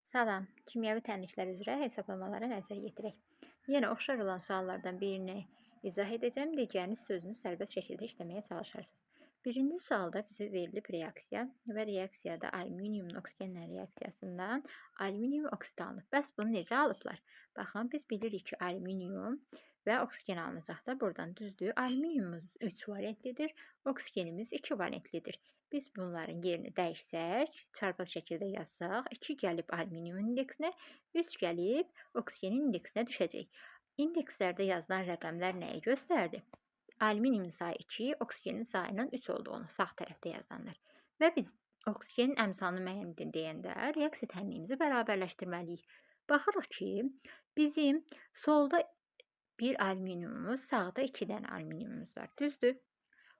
Salam, kimyəvi təmizlər üzrə hesablamalara nəzər yetirək. Yenə oxşar olan suallardan birini izah edəcəm, digərini sözünü sərbəst şəkildə işləməyə çalışarsınız. Birinci sualda bizə verilib reaksiya və reaksiyada alüminiumun oksigenlə reaksiyasından alüminium oksid alınıb. Bəs bunu necə alıblar? Baxın, biz bilirik ki, alüminium və oksigen alınacaq da buradan, düzdür. Alüminiumumuz 3 valentlidir, oksigenimiz 2 valentlidir. Biz bunların yerini dəyişsək, çarpaz şəkildə yazsaq, 2 gəlib alüminium indeksinə, 3 gəlib oksigenin indeksinə düşəcək. İndekslərdə yazılan rəqəmlər nəyi göstərdi? Alüminiumun sayı 2, oksigenin sayının 3 olduğunu sağ tərəfdə yazanlar. Və biz oksigenin əmsalını müəyyən edin deyəndə reaksiya tənliyimizi bərabərləşdirməliyik. Baxırıq ki, bizim solda bir alüminiumumuz, sağda 2 dənə alüminiumumuz var, düzdür?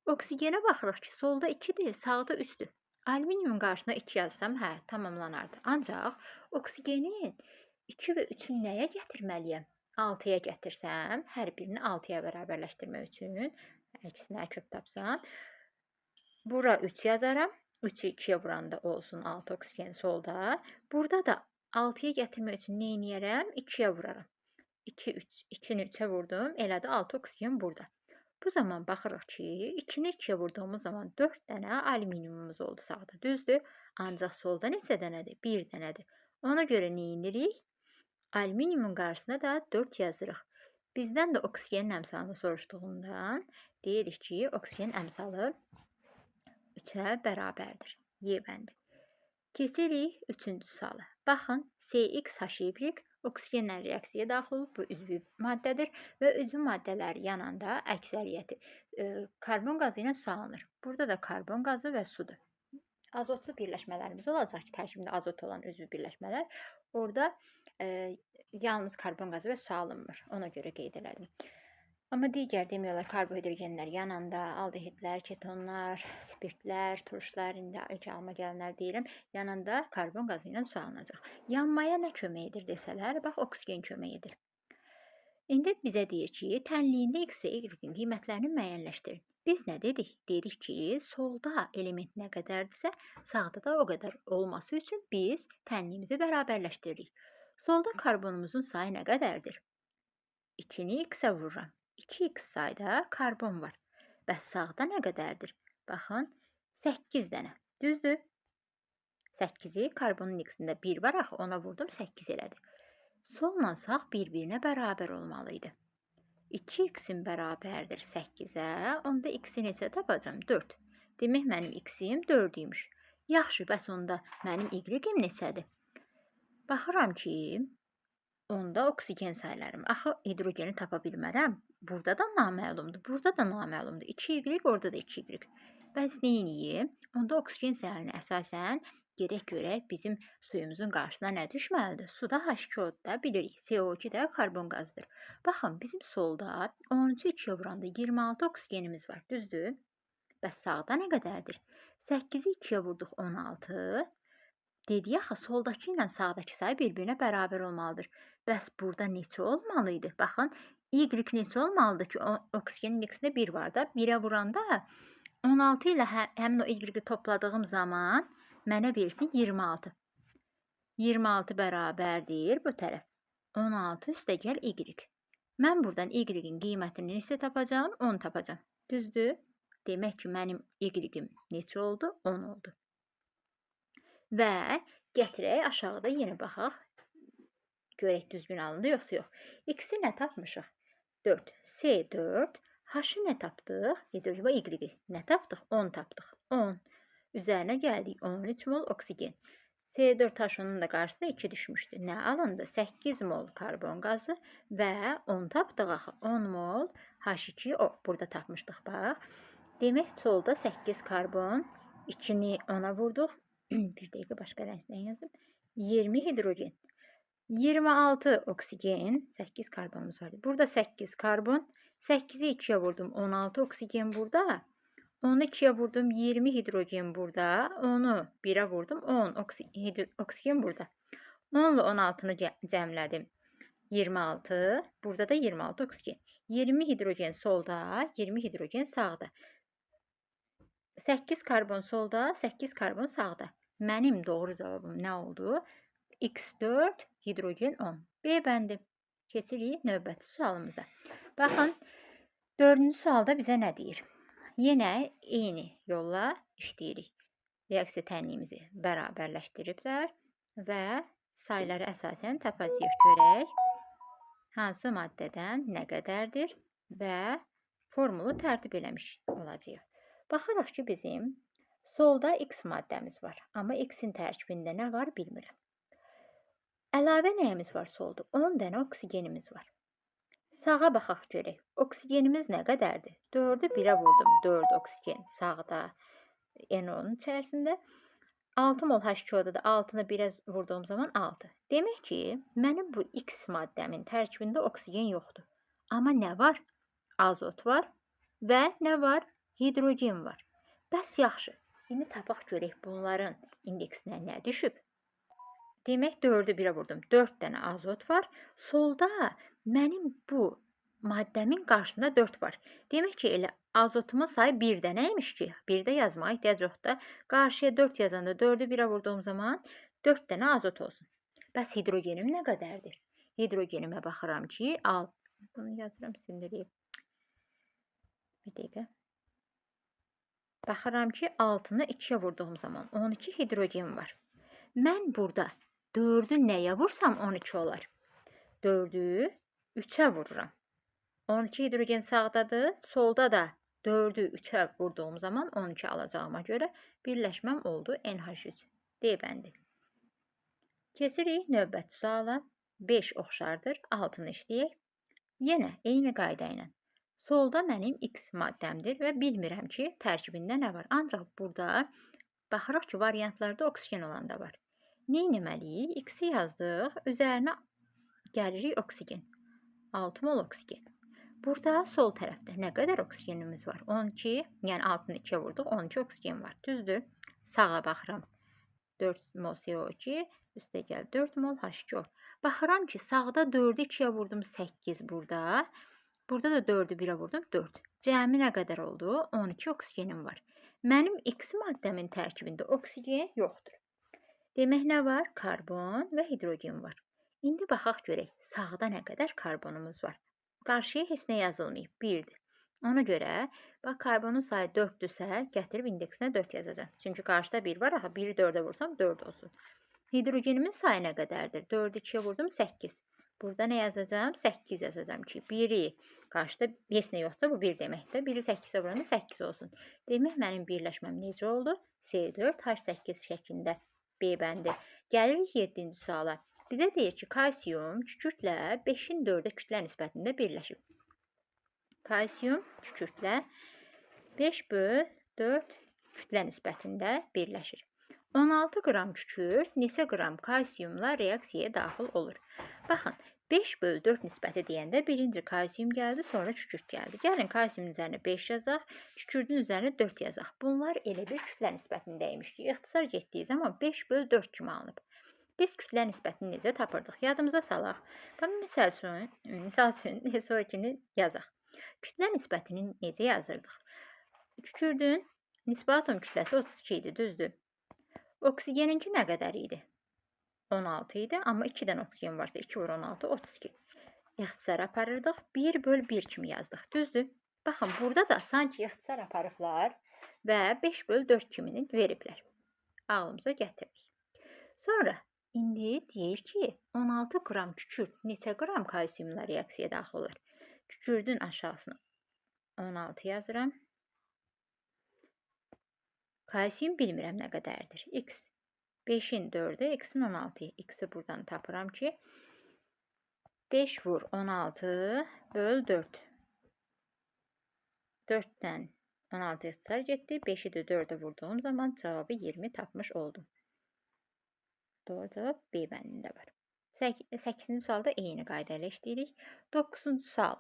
Oksigenə baxırıq ki, solda 2-dir, sağda 3-dür. Alüminiumun qarşısına 2 yazsam, hə, tamamlanardı. Ancaq oksigenin 2 və 3-ü nəyə gətirməliyəm? 6-ya gətirsəm, hər birini 6-ya bərabərləşdirmək üçün, hər ikisinə kök tapsam, bura 3 yazaram. 3-ü 2-yə vuranda olsun 6 oksigen solda. Burada da 6-ya gətirmək üçün nə edərəm? 2-yə vuraram. 2-ni 3-ə vurdum, elədi 6 oksigen burada. Bu zaman baxırıq ki, 2-ni 2-yə vurduğumuz zaman 4 dənə alüminiumumuz oldu sağda, düzdür? Ancaq solda neçə dənədir? 1 dənədir. Ona görə nə edirik? Alüminiumun qarşısına da 4 yazırıq. Bizdən də oksigenin əmsalını soruşduğundan deyirik ki, oksigenin əmsalı 3-ə bərabərdir. Y bəndi. Keçirik 3-cü suala. Baxın, CXHY oksigenlə reaksiyaya daxil olub, bu üzvü maddədir və üzvü maddələr yananda əksəriyyəti karbon qazı ilə su alınır. Burada da karbon qazı və sudur. Azotlu birləşmələrimiz olacaq ki, tərkibində azot olan üzvü birləşmələr. Orada yalnız karbon qazı və su alınmır. Ona görə qeyd elədim. Amma digər demək olar karbohidrogenlər yananda, aldehidlər, ketonlar, spirtlər, turşlar, indi ilk alma gələnlər deyirəm, yananda karbon qazı ilə su alınacaq. Yanmaya nə kömək edir desələr, bax, oksigen kömək edir. İndi bizə deyir ki, tənliyində X və Y-in qiymətlərini müəyyənləşdirin. Biz nə dedik? Dedik ki, solda element nə qədərdirsə, sağda da o qədər olması üçün biz tənliyimizi bərabərləşdiririk. Solda karbonumuzun sayı nə qədərdir? 2-ni X-ə vururam. 2X sayda karbon var. Bəs sağda nə qədərdir? Baxın, 8 dənə. Düzdür? 8-i karbonun X-ində 1 var, axı ona vurdum, 8 elədi. Solla sağ bir-birinə bərabər olmalıydı. 2X-in bərabərdir 8-ə, onda X-i neçə tapacam? 4. Demək, mənim X-im 4-üymüş. Yaxşı, bəs onda mənim Y-im neçədir? Baxıram ki, onda oksigen saylarım. Axı, hidrogeni tapa bilmərəm. Burada da naməlumdur, burada da naməlumdur. 2Y, orada da 2Y. Bəs neyiniyim? Onda oksigen saylarına əsasən gedək görək bizim suyumuzun qarşısına nə düşməlidir? Suda H2O-dur da, bilirik. CO2 də karbon qazıdır. Baxın, bizim solda 13-ü 2-yə vuranda 26 oksigenimiz var, düzdür? Bəs sağda nə qədərdir? 8-i 2-yə vurduq 16. Dedik axı, soldakı ilə sağdakı sayı bir-birinə bərabər olmalıdır. Bəs burada neçə olmalıydı? Baxın, Y neçə olmalıdır ki, oksigenin indeksində 1 var da, 1-ə vuranda 16 ilə həmin o Y-i topladığım zaman mənə versin 26. 26 bərabərdir bu tərəf. 16 üstə gəl Y. Mən buradan Y-in qiymətini neçə tapacam? 10 tapacam. Düzdür? Demək ki, mənim Y-im neçə oldu? 10 oldu. Və gətirək aşağıda yenə baxaq. Görək düzgün alındı, yoxsa yox. X-i nə tapmışıq? 4. C4. H-ı nə tapdıq? Y-i nə tapdıq? 10 tapdıq. 10. Üzərinə gəldik. 13 mol oksigen. C4H-ın da qarşısına 2 düşmüşdü. Nə alındı? 8 mol karbon qazı və 10 tapdıq axı. 10 mol H2O. Burada tapmışdıq, bax. Demək, solda 8 karbon. 2-ni 10-a vurduq. Bir dəqiqə başqa rənglə yazım. 20 hidrogen. 26 oksigen, 8 karbonumuz var. Burada 8 karbon, 8-i 2-yə vurdum, 16 oksigen burada. 10-u 2-yə vurdum, 20 hidrogen burada. 10-u 1-ə vurdum, 10 oksigen burada. 10 ilə 16-nı cəmlədim. 26, burada da 26 oksigen. 20 hidrogen solda, 20 hidrogen sağda. 8 karbon solda, 8 karbon sağda. Mənim doğru cavabım nə oldu? X4, hidrogen 10. B bəndi. Keçirik növbəti sualımıza. Baxın, 4-cü sualda bizə nə deyir? Yenə eyni yolla işləyirik. Reaksiya tənliyimizi bərabərləşdiriblər və sayıları əsasən tapacağıq, görək hansı maddədən nə qədərdir və formulu tərtib eləmiş olacağıq. Baxırıq ki, bizim solda X maddəmiz var, amma X-in tərkibində nə var bilmirəm. Əlavə nəyimiz var solda? 10 dənə oksigenimiz var. Sağa baxaq görək. Oksigenimiz nə qədərdir? 4-ü 1-ə vurdum. 4 oksigen sağda NO-nun içərisində. 6 mol H2O-da da 6-nı 1-ə vurduğum zaman 6. Demək ki, mənim bu X maddəmin tərkibində oksigen yoxdur. Amma nə var? Azot var və nə var? Hidrogen var. Bəs yaxşı. İndi tapaq görək bunların indeksinə nə düşüb? Demək 4-ü 1-ə vurdum. 4 dənə azot var. Solda mənim bu maddəmin qarşısında 4 var. Demək ki, elə azotumun sayı 1 dənəymiş ki, 1-də yazmağa ehtiyac yoxdur. Qarşıya 4 yazanda 4-ü 1-ə vurduğum zaman 4 dənə azot olsun. Bəs hidrogenim nə qədərdir? Hidrogenimə baxıram ki, bunu yazıram, sindireyim. Bir dəqiqə. Baxıram ki, 6-nı 2-yə vurduğum zaman 12 hidrogen var. Mən burada 4-ü nəyə vursam 12 olar? 4-ü 3-ə vururam. 12 hidrogen sağdadır. Solda da 4-ü 3-ə vurduğum zaman 12 alacağıma görə birləşməm oldu NH3. D bəndi. Keçirik növbəti suala. 5 oxşardır. Altını işləyək. Yenə eyni qayda ilə. Solda mənim X maddəmdir və bilmirəm ki, tərkibində nə var. Ancaq burada baxırıq ki, variantlarda oksigen olan da var. Nə etməliyik? X-i yazdıq. Üzərinə gəlirik oksigen. 6 mol oksigen. Burada sol tərəfdə nə qədər oksigenimiz var? 12, yəni 6-nı 2-yə vurduq. 12 oksigen var. Düzdür? Sağa baxıram. 4 mol CO2, üstə gəl 4 mol H2O. Baxıram ki, sağda 4-ü 2-yə vurdum 8 burada. Burada da 4-ü 1-ə vurdum 4. Cəmi nə qədər oldu? 12 oksigenim var. Mənim X maddəmin tərkibində oksigen yoxdur. Demək nə var? Karbon və hidrogen var. İndi baxaq görək, sağda nə qədər karbonumuz var. Qarşıya heç nə yazılmayıb, 1-dir. Ona görə, bax, karbonun sayı 4-dürsə, gətirib indeksinə 4 yazacağım. Çünki qarşıda 1 var, axı 1-i 4-ə vursam 4 olsun. Hidrogenimin sayı nə qədərdir? 4-ü 2-yə vurdum 8. Burada nə yazacağım? 8 yazacağım ki, 1-i qarşıda heç nə yoxsa bu 1 deməkdir. 1-i 8-ə vuranda 8 olsun. Demək, mənim birləşməm necə oldu? C4H8 şəklində. B bəndi. Gəlirik 7-ci suala. Bizə deyir ki, kalsiyum kükürtlə 5-in 4-ə kütlə nisbətində birləşib. Kalsiyum kükürtlə 5/4 kütlə nisbətində birləşir. 16 qram kükürt neçə qram kalsiyumla reaksiyaya daxil olur? Baxın, 5/4 nisbəti deyəndə birinci kalsiyum gəldi, sonra kükürt gəldi. Gəlin kalsiyumun üzərinə 5 yazaq, kükürdün üzərinə 4 yazaq. Bunlar elə bir kütlə nisbətindəymiş ki, ixtisar getdiyi zaman 5/4 kimi alınıb. Biz kütlə nisbətini necə tapırdıq? Yadımıza salaq. Misal üçün SO2-ni yazaq. Kütlə nisbətini necə yazırdıq? Kükürdün nisbə atom kütləsi 32 idi, düzdür? Oksigeninki nə qədər idi? 16 idi, amma 2 dənə oksigen varsa 2 vur 16, 32. İxtisar aparırdıq, 1/1 kimi yazdıq, düzdür? Baxın, burada da sanki ixtisar aparıblar və 5/4 kimini veriblər. Ağlımıza gətiririk. Sonra, indi deyir ki, 16 qram kükürt neçə qram kalsiyumla reaksiyaya daxil olur? Kükürdün aşağısına 16 yazıram. Kalsiyum bilmirəm nə qədərdir. X 5-in 4-ə, X-in 16-ya. X-i buradan tapıram ki, 5 vur 16/4. 4-dən 16 ixtisar getdi. 5-i də 4-ə vurduğum zaman cavabı 20 tapmış oldum. Doğru cavab B bəndində var. 8-ci sualda eyni qayda ilə işləyirik. 9-cu sual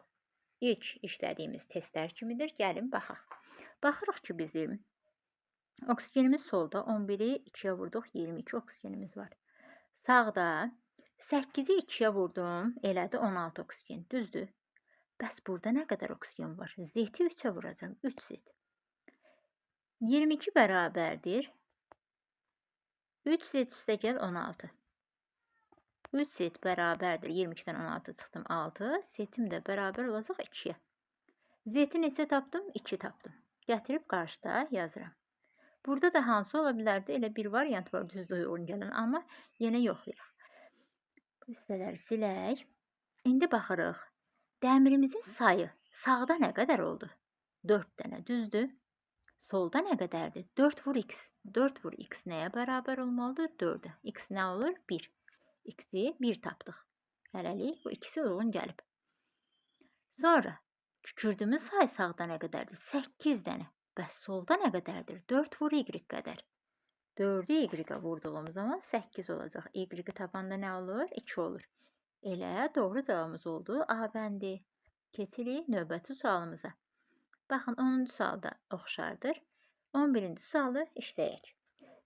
ilk işlədiyimiz testlər kimidir. Gəlin baxaq. Baxırıq ki, bizim oksigenimiz solda 11-i 2-yə vurduq, 22 oksigenimiz var. Sağda 8-i 2-yə vurdum, elədi 16 oksigen, düzdür? Bəs burada nə qədər oksigen var? Z-i 3-ə vuracam, 3 Z. 22 bərabərdir 3 Z üstə gəl 16. 3 set bərabərdir. 22-dən 16 çıxdım 6. Setim də bərabər olacaq 2-yə. Z-i neçə tapdım? 2 tapdım. Gətirib qarşıda yazıram. Burada da hansı ola bilərdi? Elə bir variant var düzdür uyğun gələn, amma yenə yoxlayaq. Bu hissələri silək. İndi baxırıq. Dəmirimizin sayı sağda nə qədər oldu? 4 dənə, düzdür? Solda nə qədərdir? 4 vur x. 4 vur x nəyə bərabər olmalıdır? 4-ə. X nə olur? 1. X-i 1 tapdıq. Hələlik bu ikisi uyğun gəlib. Sonra tükürdüyümüz sayı sağda nə qədərdir? 8 dənə. Bəs solda nə qədərdir? 4 vur y qədər. 4'ü y vurduğum zaman 8 olacaq. Y tapanda nə olur? 2 olur. Elə doğru cavabımız oldu. A bəndi. Keçirik növbəti sualımıza. Baxın 10-cu sualda oxşardır. 11-ci sualı işləyək.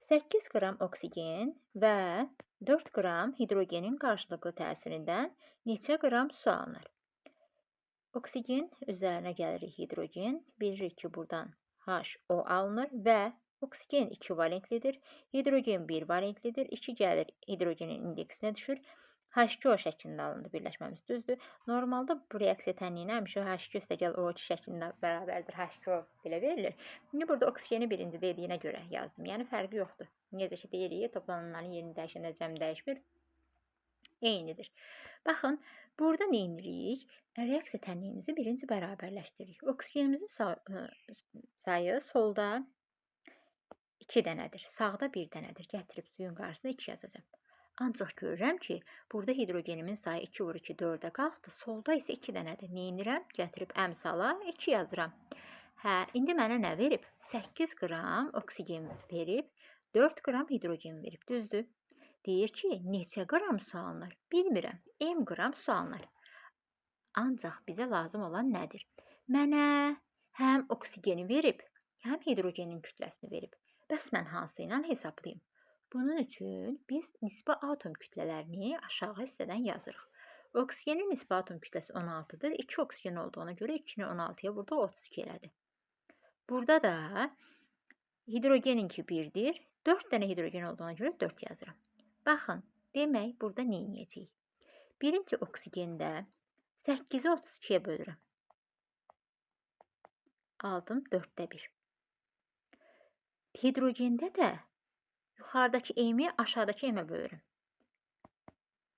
8 qram oksigen və 4 qram hidrogenin qarşılıqlı təsirindən neçə qram su alınır? Oksigen üzərinə gəlirik hidrogen. Bilirik ki, buradan HO alınır və oksigen 2 valentlidir. Hidrogen 1 valentlidir. 2 gəlir hidrogenin indeksinə düşür. H2O şəklində alındı birləşməmiz, düzdür. Normalda bu reaksiya tənliyinə həmişə H2 üstəgəl O2 şəklində bərabərdir. H2O belə verilir. İndi burada oksigeni birinci dediyinə görə yazdım. Yəni fərqi yoxdur. Necə ki deyirik, toplananların yerini dəyişəndə cəm dəyişmir. Eynidir. Baxın, burada nə edirik? Reaksiya tənliyimizi birinci bərabərləşdiririk. Oksigenimizin sayı solda 2 dənədir. Sağda 1 dənədir. Gətirib suyun qarşısına 2 yazacağım. Ancaq görürəm ki, burada hidrogenimin sayı 2 vur 2 4-ə qalxdı. Solda isə 2 dənədir. Neyinirəm? Gətirib əmsala 2 yazıram. Hə, indi mənə nə verib? 8 qram oksigen verib, 4 qram hidrogen verib. Düzdür? Deyir ki, neçə qram su alınır? Bilmirəm. M qram su alınır. Ancaq bizə lazım olan nədir? Mənə həm oksigeni verib, həm hidrogenin kütləsini verib. Bəs mən hansı ilə hesablayım? Bunun üçün biz nisbi atom kütlələrini aşağı hissədən yazırıq. Oksigenin nisbi atom kütləsi 16-dır. 2 oksigen olduğuna görə 2-ni 16-ya burada 32 elədi. Burada da hidrogeninki 1-dir. 4 dənə hidrogen olduğuna görə 4 yazıram. Baxın, demək burada nə edəcəyik? Birinci oksigende 8'i 32'ye bölürüm. Aldım 4'te 1. Hidrogende de yuxarıdakı M'yi aşağıdakı M'e bölürüm.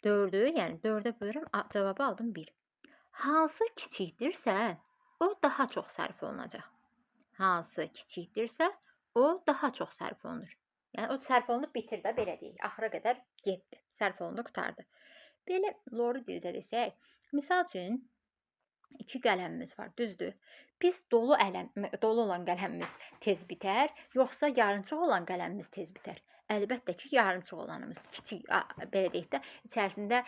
4'ü yəni 4'e bölürüm. Cevabı aldım 1. Hansı kiçikdirsə o daha çox sərf olunacaq. Hansı kiçikdirsə o daha çox sərf olunur. Yəni o sərf olunub bitir də belə deyək. Axıra qədər getdi. Sərf olundu, qurtardı. Belə loru dildə desək, misal üçün 2 qələmimiz var, düzdür? Biz dolu olan qələmimiz tez bitər, yoxsa yarımçıq olan qələmimiz tez bitər? Əlbəttə ki, yarımçıq olanımız kiçik, belə deyək də, içərisində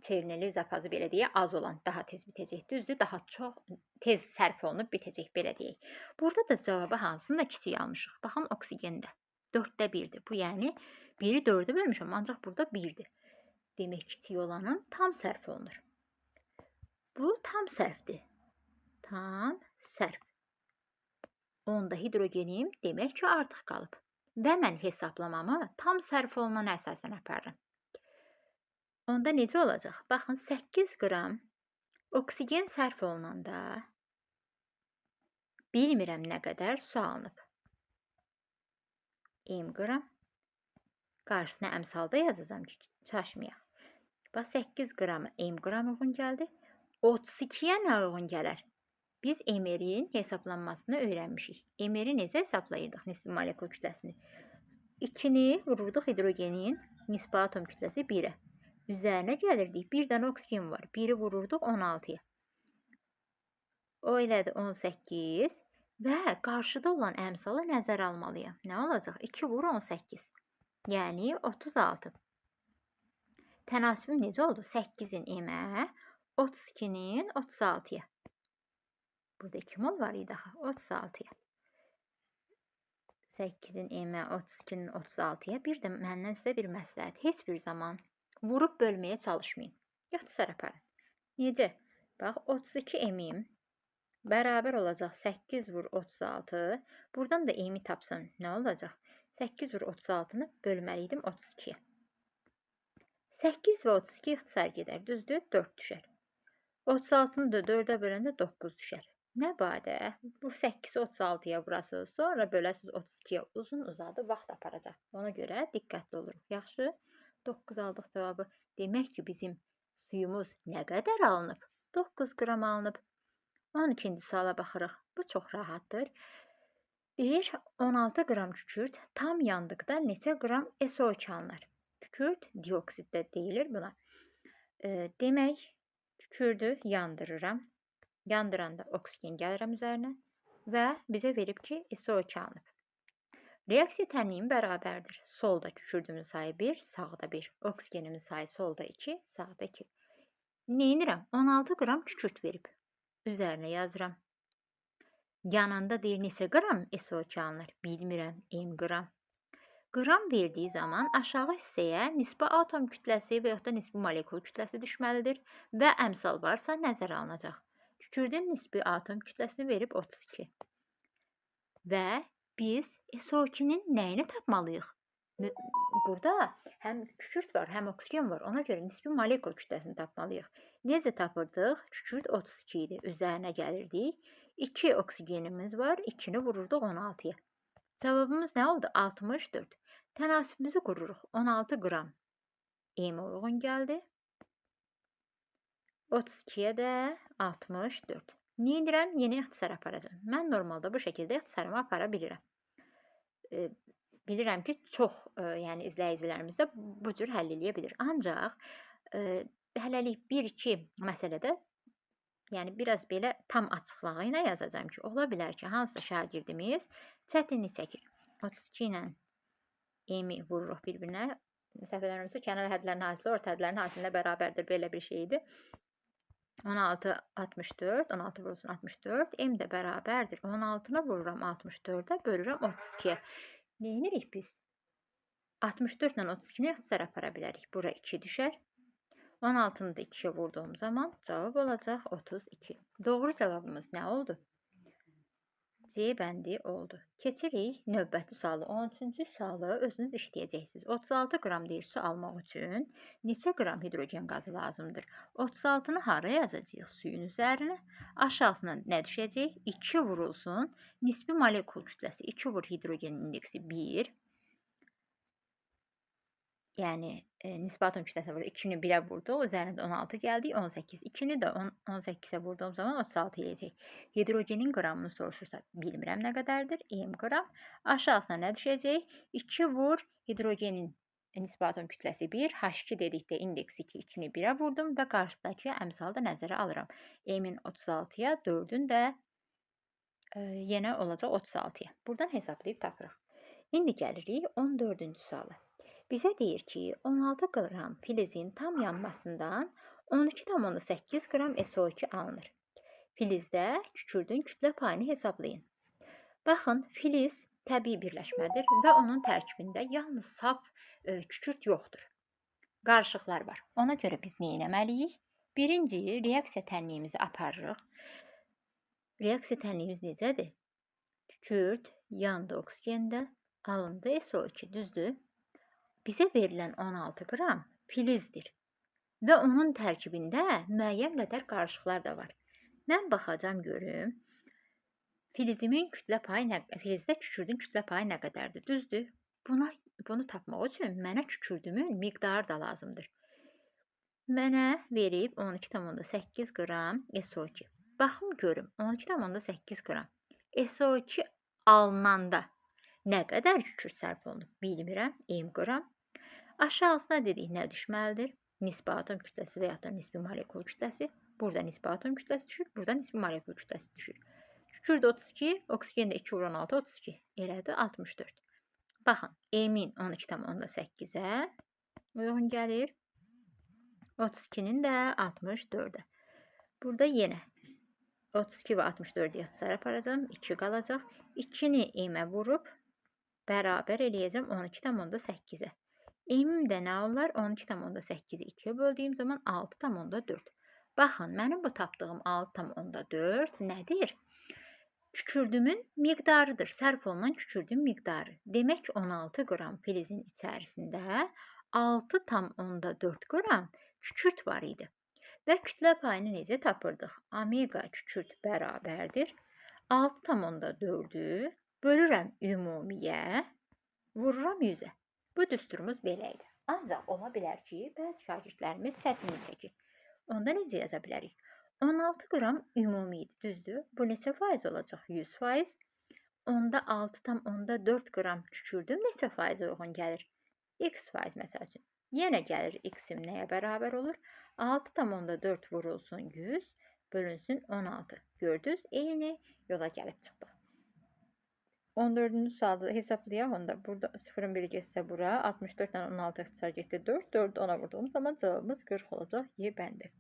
çevrili zapazı belə deyək, az olan daha tez bitəcək, düzdür? Daha çox tez sərf olunub bitəcək, belə deyək. Burada da cavabı hansını da kiçik almışıq. Baxın, oksigende 4'te 1'dir. Bu yəni 1'i 4'e bölmüşəm, ancaq burada 1'dir. Demək kiçik olanın tam sərf olunur. Bu tam sərfdir. Tam sərf. Onda hidrogenim demək ki, artıq qalıb. Və mən hesablamamı tam sərf olunana əsasən aparıram. Onda necə olacaq? Baxın, 8 qram oksigen sərf olunanda bilmirəm nə qədər su alınıb. M qram. Qarşısına əmsalda yazacağım ki, çaşmayaq. Bax, 8 qramı M qram uyğun gəldi. 32'ye nə uyğun gələr? Biz MR'in hesablanmasını öyrənmişik. MR'i necə hesablayırdıq nisbi molekul kütləsini? 2'ni vururduq hidrogenin nisbi atom kütləsi 1'ə. Üzərinə gəlirdik. 1 dənə oksigen var. 1'i vururduq 16'ya. O elədi 18 və qarşıda olan əmsalı nəzərə almalıyam. Nə olacaq? 2 vur 18. Yəni 36. Tənasübüm necə oldu? 8'in M-ə, 32'nin 36'ya. Burada 2 mol var idi axı. 36'ya. 8'in M-ə, 32'nin 36'ya. Bir də məndən sizə bir məsləhət. Heç bir zaman vurub bölməyə çalışmayın. Yaxçısar aparın. Necə? Bax, 32 M-im bərabər olacaq 8 vur 36. Buradan da M-i tapsam nə olacaq? 8 vur 36'nı bölməliydim 32'yə. 8 və 32 ixtisar gedər, düzdür? 4 düşər. 36-nı da 4-ə böləndə 9 düşər. Nə badə? Bu 8-i 36-ya vurasınız, sonra böləsiniz 32-yə. Uzun-uzadı vaxt aparacaq. Ona görə diqqətli oluruq. Yaxşı? 9 aldıq cavabı. Demək ki, bizim suyumuz nə qədər alınıb? 9 qram alınıb. 12-ci suala baxırıq. Bu çox rahatdır. Deyir, 16 qram kükürt tam yandıqda neçə qram SO2 alınır? Kükürt dioksiddə deyilir buna. Demək, kükürdü yandırıram. Yandıranda oksigen gəlirəm üzərinə və bizə verib ki, SO2 alınıb. Reaksiya tənliyim bərabərdir. Solda kükürdümün sayı 1, sağda 1. Oksigenimin sayı solda 2, sağda 2. Neynirəm? 16 qram kükürt verib. Üzərinə yazıram. Yanında deyir neçə qram SO2 alınır? Bilmirəm, m qram. Qram verdiyi zaman aşağı hissəyə nisbi atom kütləsi və yaxud da nisbi molekul kütləsi düşməlidir və əmsal varsa nəzərə alınacaq. Kükürdün nisbi atom kütləsini verib 32. Və biz SO2-nin nəyini tapmalıyıq? Burada həm kükürt var, həm oksigen var. Ona görə nisbi molekul kütləsini tapmalıyıq. Necə tapırdıq? Kükürt 32 idi. Üzərinə gəlirdik. 2 oksigenimiz var. 2-ni vururduq 16-ya. Cavabımız nə oldu? 64. Tənasübümüzü qururuq. 16 qram m uyğun gəldi. 32-yə də 64. Nə edirəm? Yeni ixtisar aparacağım. Mən normalda bu şəkildə ixtisarımı apara bilirəm. Bilirəm ki, çox yəni izləyicilərimiz də bu cür həll edə bilir. Ancaq hələlik 1-2 məsələdə yəni biraz belə tam açıqlığı ilə yazacağım ki, ola bilər ki, hansısa şagirdimiz çətinlik çəkir. 32 ilə m-i vururuq bir-birinə. Səhv eləmirəmsə, kənar hədlərin hasili orta hədlərin hasilinə bərabərdir. Belə bir şeydir. 16 64, 16 vurulsun 64, m də bərabərdir. 16-nı vururam 64-ə, bölürəm 32-yə. Neyinirik biz? 64 ilə 32-ni ixtisar apara bilərik. Bura 2 düşər. 16-nı da 2-yə vurduğum zaman cavab olacaq 32. Doğru cavabımız nə oldu? C bəndi oldu. Keçirik növbəti sualı. 13-cü sualı özünüz işləyəcəksiniz. 36 qram deyir su almaq üçün neçə qram hidrogen qazı lazımdır? 36-nı hara yazacağıq suyun üzərinə? Aşağısına nə düşəcək? 2 vurulsun. Nisbi molekul kütləsi 2 vur hidrogenin indeksi 1. Yəni nisbi atom kütləsi burada 2-ni 1-ə vurduq, üzərində 16 gəldi, 18. 2-ni də 18-ə vurduğum zaman 36 eləyəcək. Hidrogenin qramını soruşursa, bilmirəm nə qədərdir, m qram. Aşağısına nə düşəcək? 2 vur hidrogenin nisbi atom kütləsi 1, H2 dedikdə indeks 2, 2-ni 1-ə vurdum və qarşıdakı əmsalı da nəzərə alıram. M-in 36-ya, 4-ün də yenə olacaq 36-ya. Buradan hesablayıb tapırıq. İndi gəlirik 14-cü suala. Bizə deyir ki, 16 qram filizin tam yanmasından 12,8 qram SO2 alınır. Filizdə kükürdün kütlə payını hesablayın. Baxın, filiz təbii birləşmədir və onun tərkibində yalnız saf kükürt yoxdur. Qarışıqlar var. Ona görə biz nə etməliyik? Birinci, reaksiya tənliyimizi aparırıq. Reaksiya tənliyimiz necədir? Kükürt yandı oksigende, alındı SO2, düzdür? Bizə verilən 16 qram filizdir və onun tərkibində müəyyən qədər qarışıqlar da var. Mən baxacam görüm, filizimin kütlə payı filizdə kükürdün kütlə payı nə qədərdir, düzdür? Bunu tapmaq üçün mənə kükürdümün miqdarı da lazımdır. Mənə verib 12,8 qram SO2. Baxım görüm, 12,8 qram SO2 alınanda nə qədər kükürt sərf olunub? Bilmirəm, m qram. Aşağısına dedik nə düşməlidir? Nisbi atom kütləsi və ya da nisbi molekul kütləsi. Burada nisbi atom kütləsi düşür, burada nisbi molekul kütləsi düşür. Kükürt 32, oksigen də 2 vur 16, 32. Elədir 64. Baxın, m-in 12,8-ə uyğun gəlir. 32-nin də 64-ə. Burada yenə 32 və 64-ü ixtisar aparacağım. 2 qalacaq. 2-ni m-ə vurub bərabər eləyəcəm 12,8-ə. M-im də nə olar? 12,8-i 2-yə böldüyüm zaman 6,4. Baxın, mənim bu tapdığım 6,4 nədir? Kükürdümün miqdarıdır. Sərf olunan kükürdün miqdarı. Demək 16 qram filizin içərisində 6,4 qram kükürt var idi. Və kütlə payını necə tapırdıq? Omega kükürt bərabərdir 6,4-ü bölürəm ümumiyə, vururam 100-ə. Bu düsturumuz belə idi. Ancaq ola bilər ki, bəzi şagirdlərimiz çətinlik çəkir. Onda necə yaza bilərik? 16 qram ümumi idi, düzdür? Bu neçə faiz olacaq? 100%. Onda 6,4 qram kükürdüm neçə faiz uyğun gəlir? X faiz məsəl üçün. Yenə gəlir x-im nəyə bərabər olur? 6,4 vurulsun 100 bölünsün 16. Gördünüz? Eyni yola gəlib çıxdıq. 14-cü sualda hesablayaq. Onda burada 0-ın biri getsə bura, 64 ilə 16 ixtisar getdi 4. 4-ü 10-a vurduğumuz zaman cavabımız 40 olacaq. Y bəndi.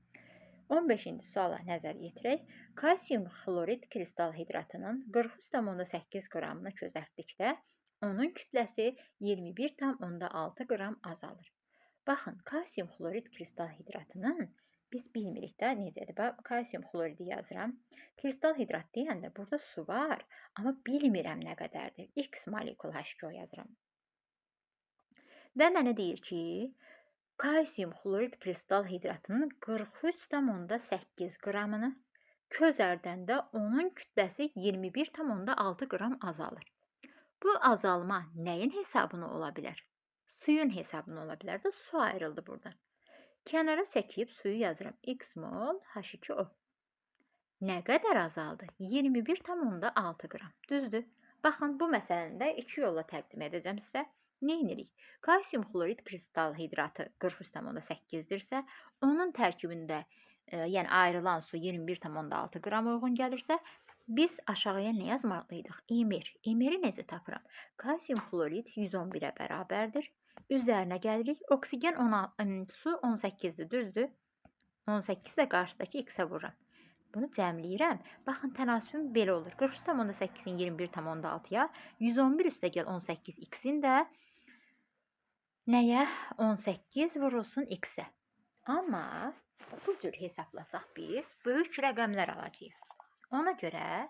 15-ci suala nəzər yetirək. Kalsium xlorid kristal hidratının 43,8 qramını közərtdikdə onun kütləsi 21,6 qram azalır. Baxın, kalsium xlorid kristal hidratının biz bilmirik də necədir. Bax, kalsium xloridi yazıram. Kristal hidrat deyəndə burada su var, amma bilmirəm nə qədərdir. X molekul H2O yazıram. Və mənə deyir ki, kalsium xlorid kristal hidratının 43,8 qramını közərdəndə onun kütləsi 21,6 qram azalır. Bu azalma nəyin hesabına ola bilər? Suyun hesabına ola bilər də, su ayrıldı buradan. Kənara çəkib suyu yazıram. X mol H2O. Nə qədər azaldı? 21,6 qram. Düzdür? Baxın, bu məsələni də iki yolla təqdim edəcəm sizə. Nə edirik? Kalsium xlorid kristal hidratı 43,8-dirsə, onun tərkibində yəni ayrılan su 21,6 qram uyğun gəlirsə, biz aşağıya nə yazmalıydıq? Emir. Emiri necə tapıram? Kalsium xlorid 111-ə bərabərdir. Üzərinə gəlirik. Oksigen su 18-dir, düzdür? 18 də qarşıdakı x-ə vururam. Bunu cəmləyirəm. Baxın, tənasübüm belə olur. 43,8-in 21,6-ya 111 üstə gəl 18 x-in də nəyə? 18 vurulsun x-ə. Amma bu cür hesablasaq biz böyük rəqəmlər alacağıq. Ona görə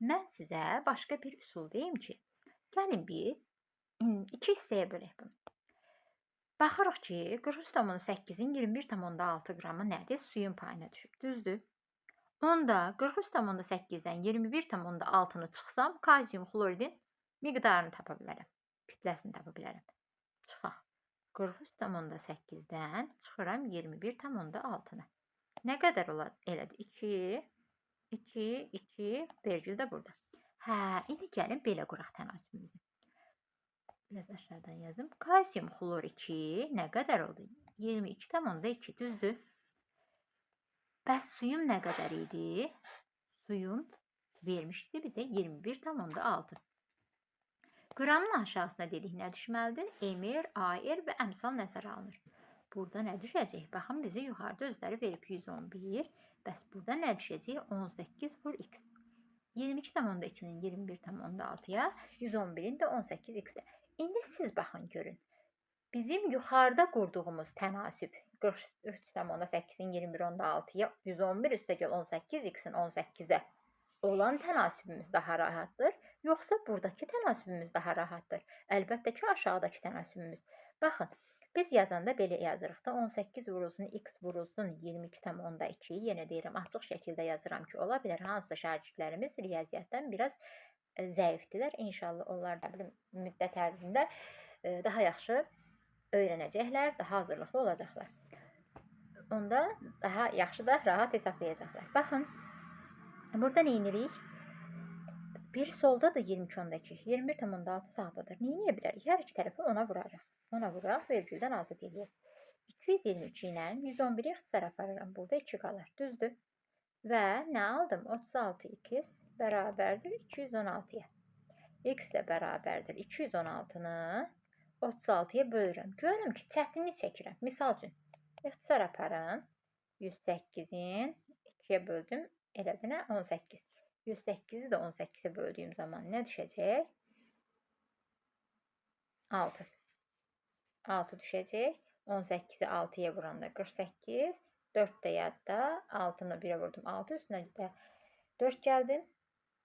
mən sizə başqa bir üsul deyim ki, gəlin biz 2 hissəyə bölək bunu. Baxırıq ki, 43,8-in 21,6 qramı nədir? Suyun payına düşür, düzdür? Onda 43,8-dən 21,6-nı çıxsam, kalsium xloridin miqdarını tapa bilərəm, kütləsini tapa bilərəm. Çıxaq. 43,8-dən çıxıram 21,6-na. Nə qədər olar? Elədir. 2, 2, 2, vergül də burada. Hə, indi gəlin belə quraq tənasübümüzü. Biraz aşağıdan yazım. Kalsium xlor 2 nə qədər oldu? 22,2, düzdür? Bəs suyum nə qədər idi? Suyum vermişdi bizə 21,6. Qramın aşağısına dedik nə düşməlidir? Emir, AR və əmsal nəzərə alınır. Burada nə düşəcək? Baxın, bizi yuxarıda özləri verib 111. Bəs burada nə düşəcək? 18 vur x. 22,2-nin 21,6-ya, 111-in də 18x-ə. İndi siz baxın, görün. Bizim yuxarıda qurduğumuz tənasüb 43,8-in 21,6-ya 111 üstə gəl 18x-in 18-ə olan tənasübümüz daha rahatdır, yoxsa buradakı tənasübümüz daha rahatdır? Əlbəttə ki, aşağıdakı tənasübümüz. Baxın, biz yazanda belə yazırıq da 18 vurulsun x vurulsun 22,2. Yenə deyirəm, açıq şəkildə yazıram ki, ola bilər hansısa şagirdlərimiz riyaziyyatdan biraz zəifdirlər. İnşallah onlar da müddət ərzində daha yaxşı öyrənəcəklər, daha hazırlıqlı olacaqlar. Onda daha yaxşı da rahat hesablayacaqlar. Baxın, burada nə edirik? Bir soldadır 22,2, 21,6 sağdadır. Nə edə bilərik? Hər iki tərəfi ona vurarıq. Ona vuraq, vergüldən azad edir. 222 ilə 111-i ixtisar aparıram. Burada 2 qalır, düzdür? Və nə aldım? 36x bərabərdir 216-ya. X ilə bərabərdir 216-nı 36-ya bölürəm. Görürəm ki, çətinlik çəkirəm. Misal üçün, ixtisar aparın. 108-in 2-yə böldüm. Elədi nə? 18. 108-i də 18-ə böldüyüm zaman nə düşəcək? 6. 6 düşəcək. 18-i 6-ya vuranda 48. 4 də yadda. 6-nı 1-ə vurdum. 6 üstünə də 4 gəldim.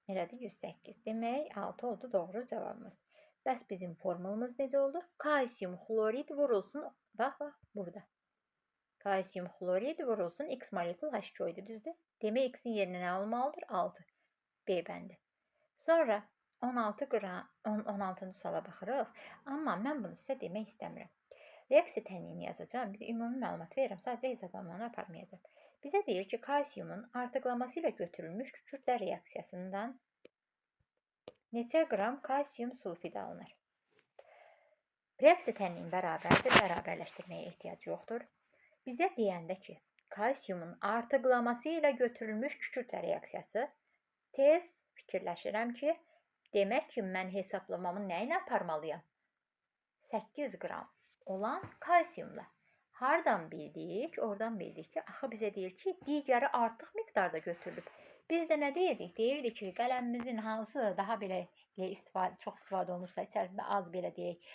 Elədi 108. Demək 6 oldu doğru cavabımız. Bəs bizim formulumuz necə oldu? Kalsium xlorid vurulsun. kalsiyum xlorid vurulsun, X molekul H2O idi, düzdür? Demək X-in yerinə nə olmalıdır? 6. B bəndi. Sonra 16 qram, 16-cı suala baxırıq. Amma mən bunu sizə demək istəmirəm. Reaksiya tənliyini yazacağam. Bir də ümumi məlumat verirəm. Sadəcə hesablamanı aparmayacağım. Bizə deyir ki, kalsiyumun artıqlaması ilə götürülmüş kükürtlər reaksiyasından neçə qram kalsiyum sulfid alınır? Reaksiya tənliyin bərabərdir, bərabərləşdirməyə ehtiyac yoxdur. Bizə deyəndə ki, kalsiyumun artıqlaması ilə götürülmüş kükürtlər reaksiyası, tez fikirləşirəm ki, demək ki, mən hesablamamı nə ilə aparmalıyam? 8 qram olan kalsiyumla. Hardan bildik? Oradan bildik ki, axı bizə deyir ki, digəri artıq miqdarda götürülüb. Biz də nə deyirdik? Deyirdik ki, qələmimizin hansı daha belə çox istifadə olunursa, içərisində az belə deyək,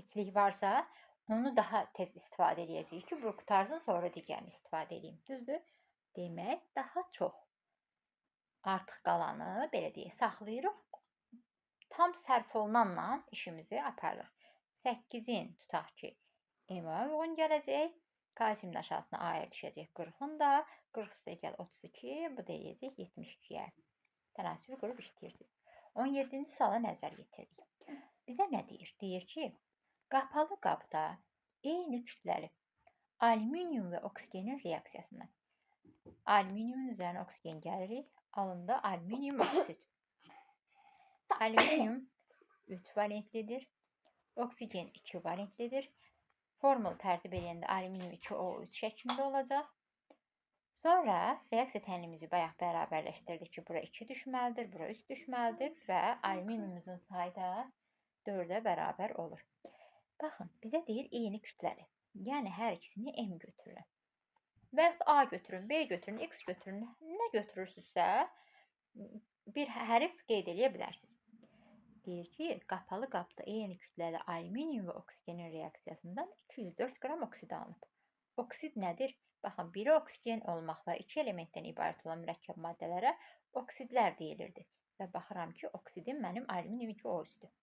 içlik varsa, onu daha tez istifadə edəcəyik ki, bu qutarsın, sonra digərini istifadə edeyim. Düzdür? Demək, daha çox artıq qalanı, belə deyək, saxlayırıq. Tam sərf olunanla işimizi aparırıq. 8-in tutaq ki, M-ə uyğun gələcək. Kalsiyumun aşağısına ayır düşəcək 40-ın da. 40 üstə gəl 32, bu da eləyəcək 72-yə. Tənasibi qrup işləyirsiniz. 17-ci suala nəzər yetirdik. Bizə nə deyir? Deyir ki, qapalı qabda eyni kütləli alüminium və oksigenin reaksiyasından. Alüminiumun üzərinə oksigen gəlirik. Alında alüminium oksid. Alüminium 3 valentlidir. Oksigen 2 valentlidir. Formulu tərtib edəndə alüminium 2O3 şəklində olacaq. Sonra reaksiya tənliyimizi bayaq bərabərləşdirdik ki, bura 2 düşməlidir, bura 3 düşməlidir və alüminiumumuzun sayı da 4-ə bərabər olur. Baxın, bizə deyir eyni kütləli. Yəni hər ikisini M götürürəm. Və A götürün, B götürün, X götürün, nə götürürsünüzsə bir hərf qeyd edə bilərsiniz. Deyir ki, qapalı qabda eyni kütləli alüminium və oksigenin reaksiyasından 204 qram oksid alınıb. Oksid nədir? Baxın, biri oksigen olmaqla 2 elementdən ibarət olan mürəkkəb maddələrə oksidlər deyilirdi. Və baxıram ki, oksidim mənim alüminium 2O3-dür.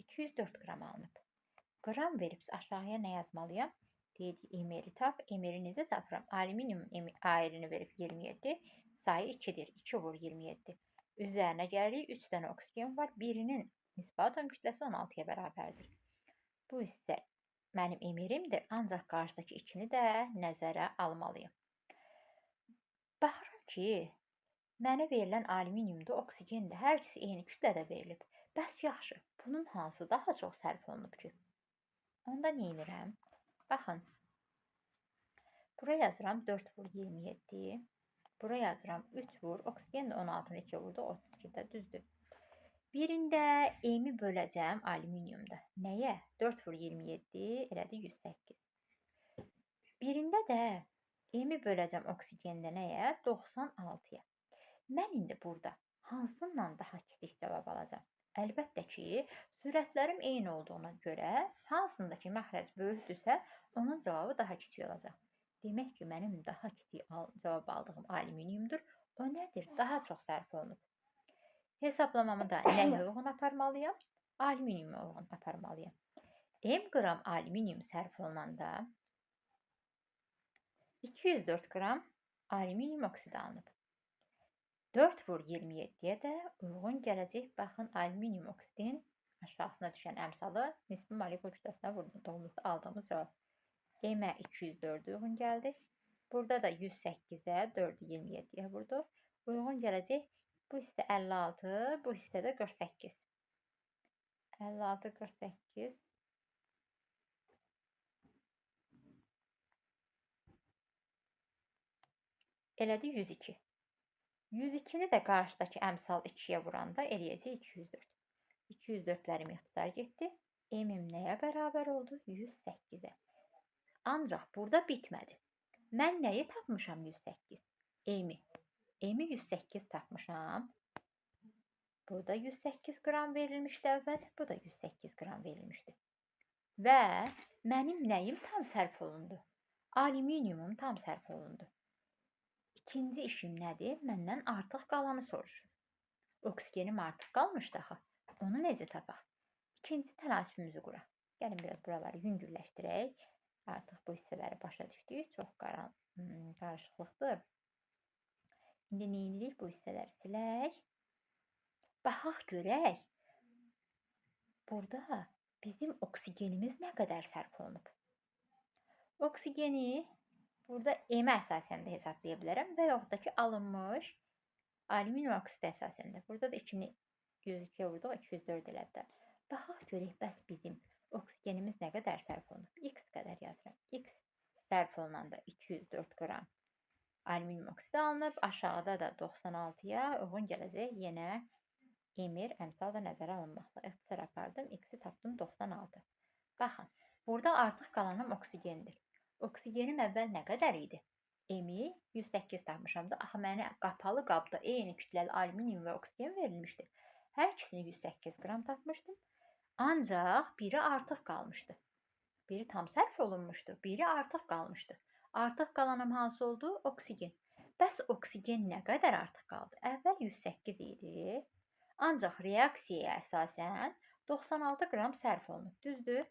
204 qram alınıb. Qram verib aşağıya nə yazmalıyam? Dedik, emeri tap. Emeri necə tapıram? Alüminium airini verib 27. Sayı 2-dir. 2 vur 27. Üzərinə gəlirik. 3 dənə oksigen var. Birinin nisbi atom kütləsi 16-ya bərabərdir. Bu isə mənim emerimdir. Ancaq qarşıdakı 2-ni də nəzərə almalıyım. Baxıram ki, mənə verilən alüminiumda, oksigendir. Hər ikisi eyni kütlədə verilib. Bəs yaxşı, bunun hansı daha çox sərf olunub ki? Onda nə edirəm? Baxın, bura yazıram 4 vur 27, bura yazıram 3 vur, oksigen də 16-nı 2 vurdu, 32-də düzdür. Birində M-i böləcəm alüminiumda. Nəyə? 4 vur 27, elədi 108. Birində də M-i böləcəm oksigendə nəyə? 96-ya. Mən indi burada hansından daha kiçik cavab alacağım? Əlbəttə ki, sürətlərim eyni olduğuna görə hansındakı məxrəc böyükdürsə, onun cavabı daha kiçik olacaq. Demək ki, mənim daha kiçik cavab aldığım alüminiumdur. O nədir? Daha çox sərf olunub. Hesablamamı da nəyə uyğun aparmalıyam? Alüminiuma uyğun aparmalıyam. M qram alüminium sərf olunanda 204 qram alüminium oksid alınıb. 4 vur 27-yə də uyğun gələcək. Baxın, alüminium oksidin aşağısına düşən əmsalı nisbi molekul kütləsinə vurduğumuzda aldığımız cavab. M-ə 204 uyğun gəldi. Burada da 108-ə 4-ü 27-yə vurduq. Uyğun gələcək. Bu hissə 56, bu hissə də 48. 56, 48. Elədi 102. 102-ni də qarşıdakı əmsal 2-yə vuranda eləyəcək 204. 204-lərim ixtisar getdi. M-im nəyə bərabər oldu? 108-ə. Ancaq burada bitmədi. Mən nəyi tapmışam 108? M-i. M-i 108 tapmışam. Burada 108 qram verilmişdi əvvəl. Bu da 108 qram verilmişdi. Və mənim nəyim tam sərf olundu? Alüminiumum tam sərf olundu. İkinci işim nədir? Məndən artıq qalanı soruşur. Oksigenim artıq qalmışdı axı. Onu necə tapaq? İkinci tənasübümüzü quraq. Gəlin biraz buraları yüngülləşdirək. Artıq bu hissələri başa düşdük. Çox qarışıqlıqdır. İndi nə edirik? Bu hissələri silək. Baxaq görək. Burada bizim oksigenimiz nə qədər sərf olunub? Oksigeni burada M əsasən də hesablaya bilərəm və yaxud da ki, alınmış alüminium oksid əsasən də. Burada da 2-ni 102-yə vurduq, 204 elədi. Baxaq görək, bəs bizim oksigenimiz nə qədər sərf olunub? X qədər yazıram. X sərf olunanda 204 qram alüminium oksid alınıb. Aşağıda da 96-ya uyğun gələcək yenə emir əmsal da nəzərə alınmaqla. İxtisar apardım. X-i tapdım 96. Baxın, burada artıq qalanım oksigendir. Oksigenim əvvəl nə qədər idi? M-i 108 tapmışam da. Axı mənə qapalı qabda eyni kütləli alüminium və oksigen verilmişdi. Hər ikisini 108 qram tapmışdım. Ancaq biri artıq qalmışdı. Biri tam sərf olunmuşdu. Biri artıq qalmışdı. Artıq qalanım hansı oldu? Oksigen. Bəs oksigen nə qədər artıq qaldı? Əvvəl 108 idi. Ancaq reaksiyaya əsasən 96 qram sərf olunub. Düzdür?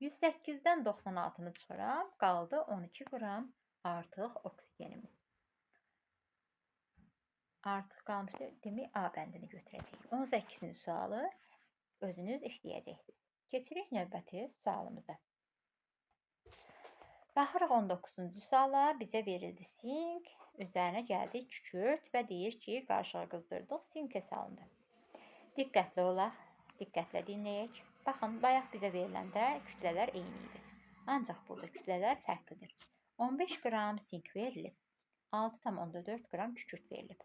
108-dən 96-nı çıxıram. Qaldı 12 qram artıq oksigenimiz. Artıq qalmışdı. Demək, A bəndini götürəcəyik. 18-ci sualı özünüz işləyəcəksiniz. Keçirik növbəti sualımıza. Baxırıq 19-cu suala. Bizə verildi sink. Üzərinə gəldik kükürt və deyir ki, qarışığı qızdırdıq, sinkə salındı. Diqqətli olaq, diqqətlə dinləyək. Baxın, bayaq bizə veriləndə kütlələr eyni idi. Ancaq burada kütlələr fərqlidir. 15 qram sink verilib. 6,4 qram kükürt verilib.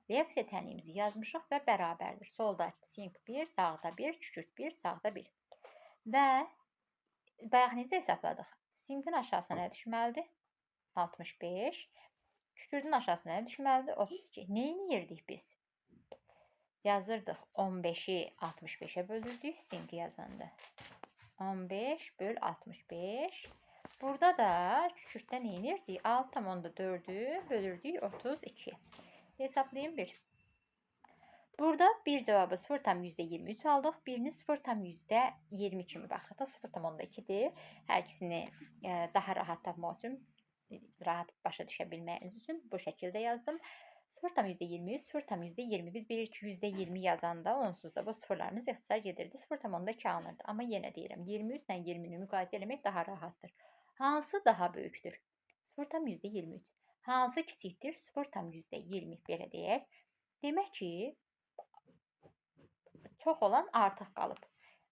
Reaksiya tənliyimizi yazmışıq və bərabərdir. Solda sink 1, sağda 1, kükürt 1, sağda 1. Və bayaq necə hesabladıq? Sinkin aşağısına nə düşməlidir? 65. Kükürdün aşağısına nə düşməlidir? 32. Nə edirdik biz? Yazırdıq 15-i 65-ə bölürdük sinki yazanda. 15 böl 65. Burada da kükürtdə nə edirdik? 6,4-ü bölürdük 32. Hesablayın 1. Burada bir cavabı 0,23 aldıq. Birini 0,20 kimi baxırıq da 0,2-dir. Hər ikisini daha rahat tapmaq üçün, rahat başa düşə bilməyiniz üçün bu şəkildə yazdım. 0,23, 0,20. Biz bilirik ki, %20 yazanda onsuz da bu sıfırlarımız ixtisar gedirdi. 0,2 alınırdı. Amma yenə deyirəm, 23 ilə 20-ni müqayisə eləmək daha rahatdır. Hansı daha böyükdür? 0,23. Hansı kiçikdir? 0,20 belə deyək. Demək ki, çox olan artıq qalıb.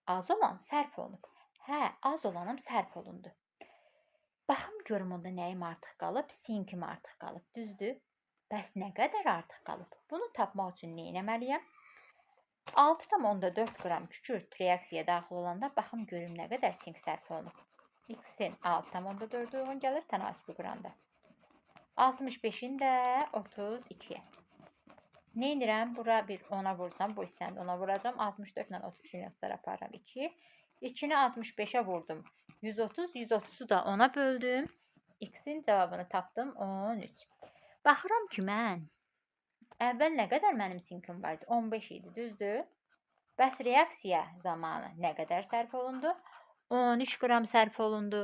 Az olan sərf olunub. Hə, az olanım sərf olundu. Baxım görüm onda nəyim artıq qalıb? Sinkim artıq qalıb. Düzdür? Bəs nə qədər artıq qalıb? Bunu tapmaq üçün nə etməliyəm? 6,4 qram kükürt reaksiyaya daxil olanda baxım görüm nə qədər sink sərf olunub. X-in 6,4 uyğun gəlir tənasibi quranda. 65-in də 32-yə. Nə edirəm? Bura bir 10-a vursam, bu hissəni 10-a vuracam. 64 ilə 32-ni ixtisar aparıram 2. 2-ni 65-ə vurdum. 130, 130-u da 10-a böldüm. X-in cavabını tapdım 13. Baxıram ki, mən əvvəl nə qədər mənim sinkim vardı? 15 idi, düzdür? Bəs reaksiya zamanı nə qədər sərf olundu? 13 qram sərf olundu.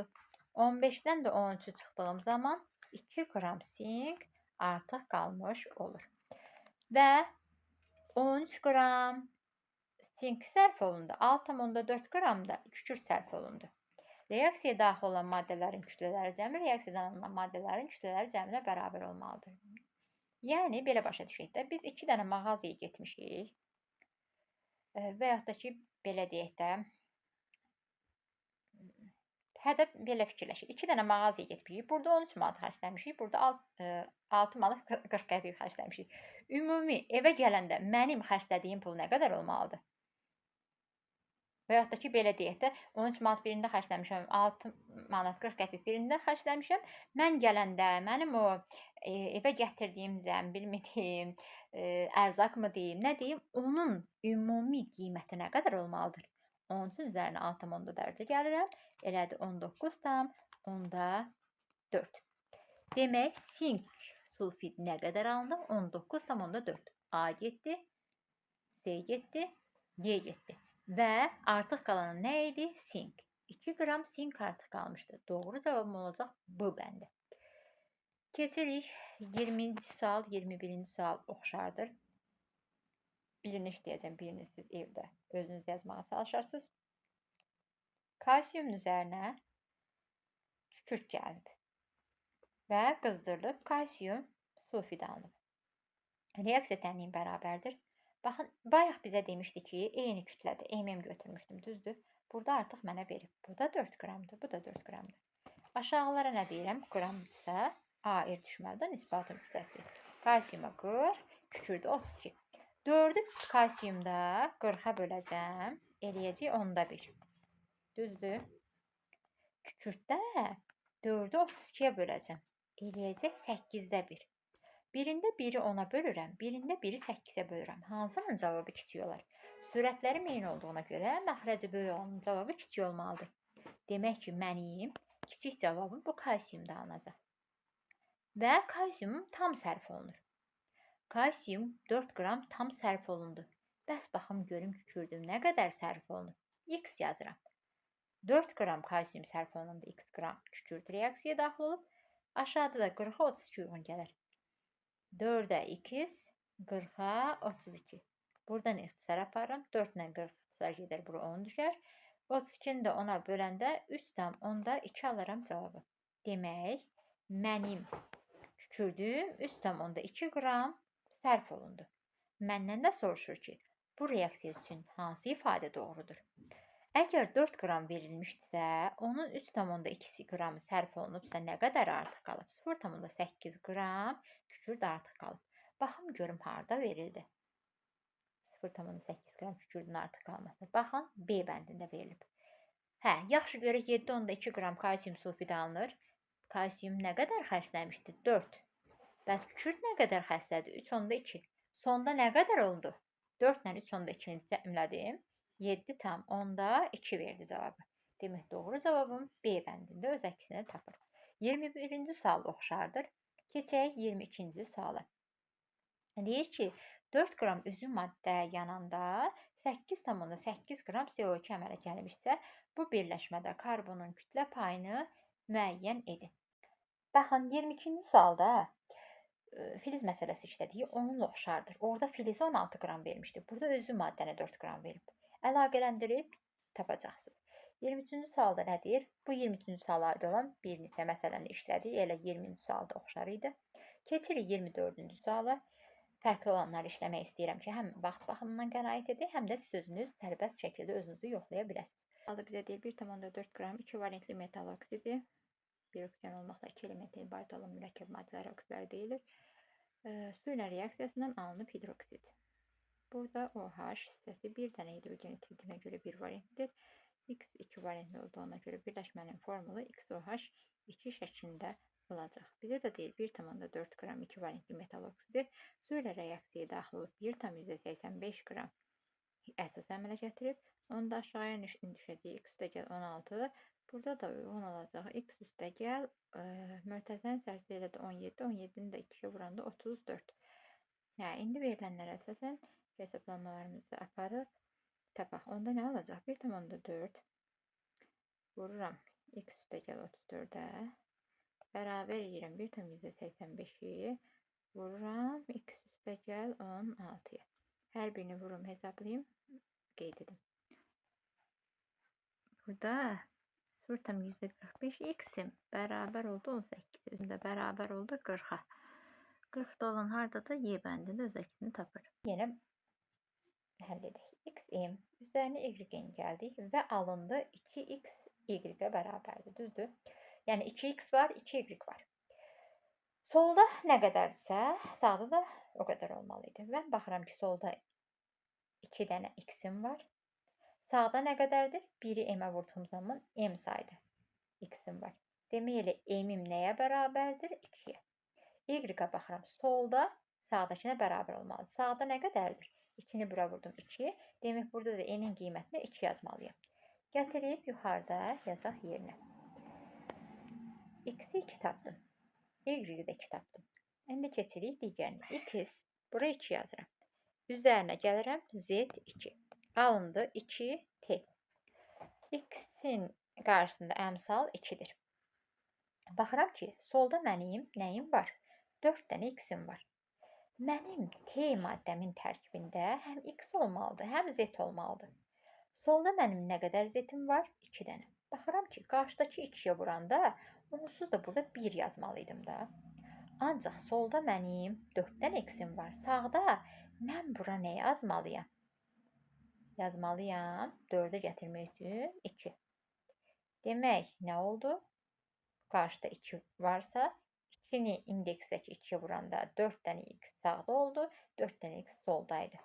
15-dən də 13-ü çıxdığım zaman 2 qram sink artıq qalmış olur. Və 13 qram sink sərf olundu. 6,4 qram da kükürt sərf olundu. Reaksiyaya daxil olan maddələrin kütlələri cəmi, reaksiyadan alınan maddələrin kütlələri cəminə bərabər olmalıdır. Yəni, belə başa düşək də, biz 2 dənə mağazaya getmişik və yaxud da ki, belə deyək də, hədə belə fikirləşik. 2 dənə mağazaya getmişik. Burada 13 manat xərcləmişik. Burada 6 manat 40 qəpik xərcləmişik. Ümumi evə gələndə mənim xərclədiyim pul nə qədər olmalıdır? Və yaxud da ki, belə deyək də, 13 manat birində xərcləmişəm, 6 manat 40 qəpik birində xərcləmişəm. Mən gələndə mənim o evə gətirdiyim zəmbil mi deyim, ərzaq mı deyim, nə deyim, onun ümumi qiyməti nə qədər olmalıdır? 13-ün üzərinə 6,4 gəlirəm. Elədi 19,4. Demək, sink sulfid nə qədər alındı? 19,4. A getdi, C getdi, Y getdi. Və artıq qalanı nə idi? Sink. 2 qram sink artıq qalmışdı. Doğru cavabım olacaq bu bəndə. Keçirik 20-ci sual, 21-ci sual oxşardır. Birini işləyəcəm, birini siz evdə özünüz yazmağa çalışarsınız. Kalsiyumun üzərinə kükürt gəlib və qızdırılıb kalsiyum sulfid alınıb. Reaksiya tənliyi bərabərdir. Baxın, bayaq bizə demişdi ki, eyni kütlədir. MM götürmüşdüm, düzdür? Burada artıq mənə verib. Bu da 4 qramdır, bu da 4 qramdır. Aşağılara nə deyirəm? Qramdırsa AR düşməlidir, nisbatın kütləsi. Kalsiyuma 40, kükürdü 32. 4'ü kalsiyumda 40'a böləcəm, eləyəcək 1/10. Düzdür? Kükürddə 4'ü 32'yə böləcəm, eləyəcək 8/1. Birində 1'i 10'a bölürəm, birində 1'i 8'ə bölürəm. Hansının cavabı kiçik olar? Sürətləri eyni olduğuna görə məxrəci böyük olanın cavabı kiçik olmalıdır. Demək ki, mənim kiçik cavabım bu kalsiyumda alınacaq. Və kalsiyum tam sərf olunur. Kalsiyum 4 qram tam sərf olundu. Bəs baxım görüm kükürdüm nə qədər sərf olunub. X yazıram. 4 qram kalsiyum sərf olundu, x qram kükürd reaksiyaya daxil olub. Aşağıda da 40'a 32 uyğun gəlir. 4'ə x, 40'a 32. Buradan ixtisar aparırım. 4 ilə 40 ixtisar gedər, bura 10 düşər. 32'ni də 10'a böləndə 3/10 alaram cavabı. Demək, mənim kükürdüm 3/2 qram sərf olundu. Məndən də soruşur ki, bu reaksiya üçün hansı ifadə doğrudur? Əgər 4 qram verilmişdirsə, onun 3/2 qramı sərf olunubsa nə qədər artıq qalıb? 0,8 qram kükürd artıq qalıb. Baxın görüm harda verildi. 0,8 qram kükürdün artıq qalması. Baxın B bəndində verilib. Hə, yaxşı görək 7,2 qram kalsiyum sulfid alınır. Kalsiyum nə qədər xərcləmişdi? 4. Bəs kükürd nə qədər xərclədi? 3,2. Sonda nə qədər oldu? 4 ilə 3,2-ni cəmlədim. 7/10 verdi cavabı. Demək, doğru cavabım B bəndində öz əksini tapır. 21-ci sual oxşardır. Keçək 22-ci suala. Deyir ki, 4 qram üzüm maddə yananda 8,8 qram CO2 əmələ gəlmişsə, bu birləşmədə karbonun kütlə payını müəyyən edin. Baxın, 22-ci sualda filiz məsələsi işlədiyi onunla oxşardır. Orada filizi 16 qram vermişdi. Burada üzüm maddəni 4 qram verib. Əlaqələndirib tapacaqsınız. 23-cü sualda nə deyir? Bu 23-cü suala aid olan bir neçə məsələni işlədik. Elə 20-ci sualda oxşar idi. Keçirik 24-cü suala. Fərqli olanları işləmək istəyirəm ki, həm vaxt baxımından qənaət edin, həm də siz özünüz sərbəst şəkildə özünüzü yoxlaya biləsiniz. Sualda bizə deyir 1,4 qram 2 valentli metal oksidi, bir oksigen olmaqla 2 elementə ibarət olan mürəkkəb maddələr oksidləri deyilir. Su ilə reaksiyasından alınıb hidroksid. Burada OH hissəsi bir dənə hidrogen itirdiyinə görə 1 valentlidir. X 2 valentli olduğuna görə birləşmənin formulu XOH2 şəklində olacaq. Bizə də deyir 1,4 qram 2 valentli metal oksidi su ilə reaksiyaya daxil olub 1,85 qram əsas əmələ gətirib. Onu da aşağıya düşəcək. X üstə gəl 16. Burada da uyğun olacaq. X üstə gəl mörtəzənin içərisində elə də 17. 17-ni də 2-yə vuranda 34. Hə, indi verilənlərə əsasən hesablanmalarımızı aparıb tapaq. Onda nə olacaq? 1,4 vururam. X üstə gəl 34-ə. Bərabər edirəm 1,85-i. Vururam. X üstə gəl 16-ya. Hər birini vurum, hesablayayım. Qeyd edim. Burada 0,45 x-im bərabər oldu 18. Özündə bərabər oldu 40-a. 40'da olan harda da Y bəndində öz əksini tapır. Yenə həll edək. X-im üzərinə Y-in gəldik və alındı 2x Y-ə bərabərdir. Düzdür? Yəni 2x var, 2y var. Solda nə qədərdirsə, sağda da o qədər olmalıydı. Mən baxıram ki, solda 2 dənə x-im var. Sağda nə qədərdir? 1'i m-ə vurduğum zaman m saydı x-im var. Demək elə m-im nəyə bərabərdir? 2-yə. Y-ə baxıram. Solda sağdakına bərabər olmalıdır. Sağda nə qədərdir? 2-ni bura vurdum 2. Demək burada da n-in qiymətinə 2 yazmalıyım. Gətirib yuxarıda yazaq yerinə. X-i 2 tapdım. Y-i də 2 tapdım. İndi keçirik digərinə. X, bura 2 yazıram. Üzərinə gəlirəm Z2. Alındı 2T. X-in qarşısında əmsal 2-dir. Baxıram ki, solda mənim nəyim var? 4 dənə x-im var. Mənim T maddəmin tərkibində həm x olmalıdır, həm z olmalıdır. Solda mənim nə qədər z-im var? 2 dənə. Baxıram ki, qarşıdakı 2-yə vuranda onsuz da burada 1 yazmalıydım da. Ancaq solda mənim 4 dənə x-im var. Sağda mən bura nə yazmalıyam? Yazmalıyam 4-ə gətirmək üçün 2. Demək, nə oldu? Qarşıda 2 varsa, 2-ni indeksdəki 2-yə vuranda 4 dənə x sağda oldu, 4 dənə x soldaydı.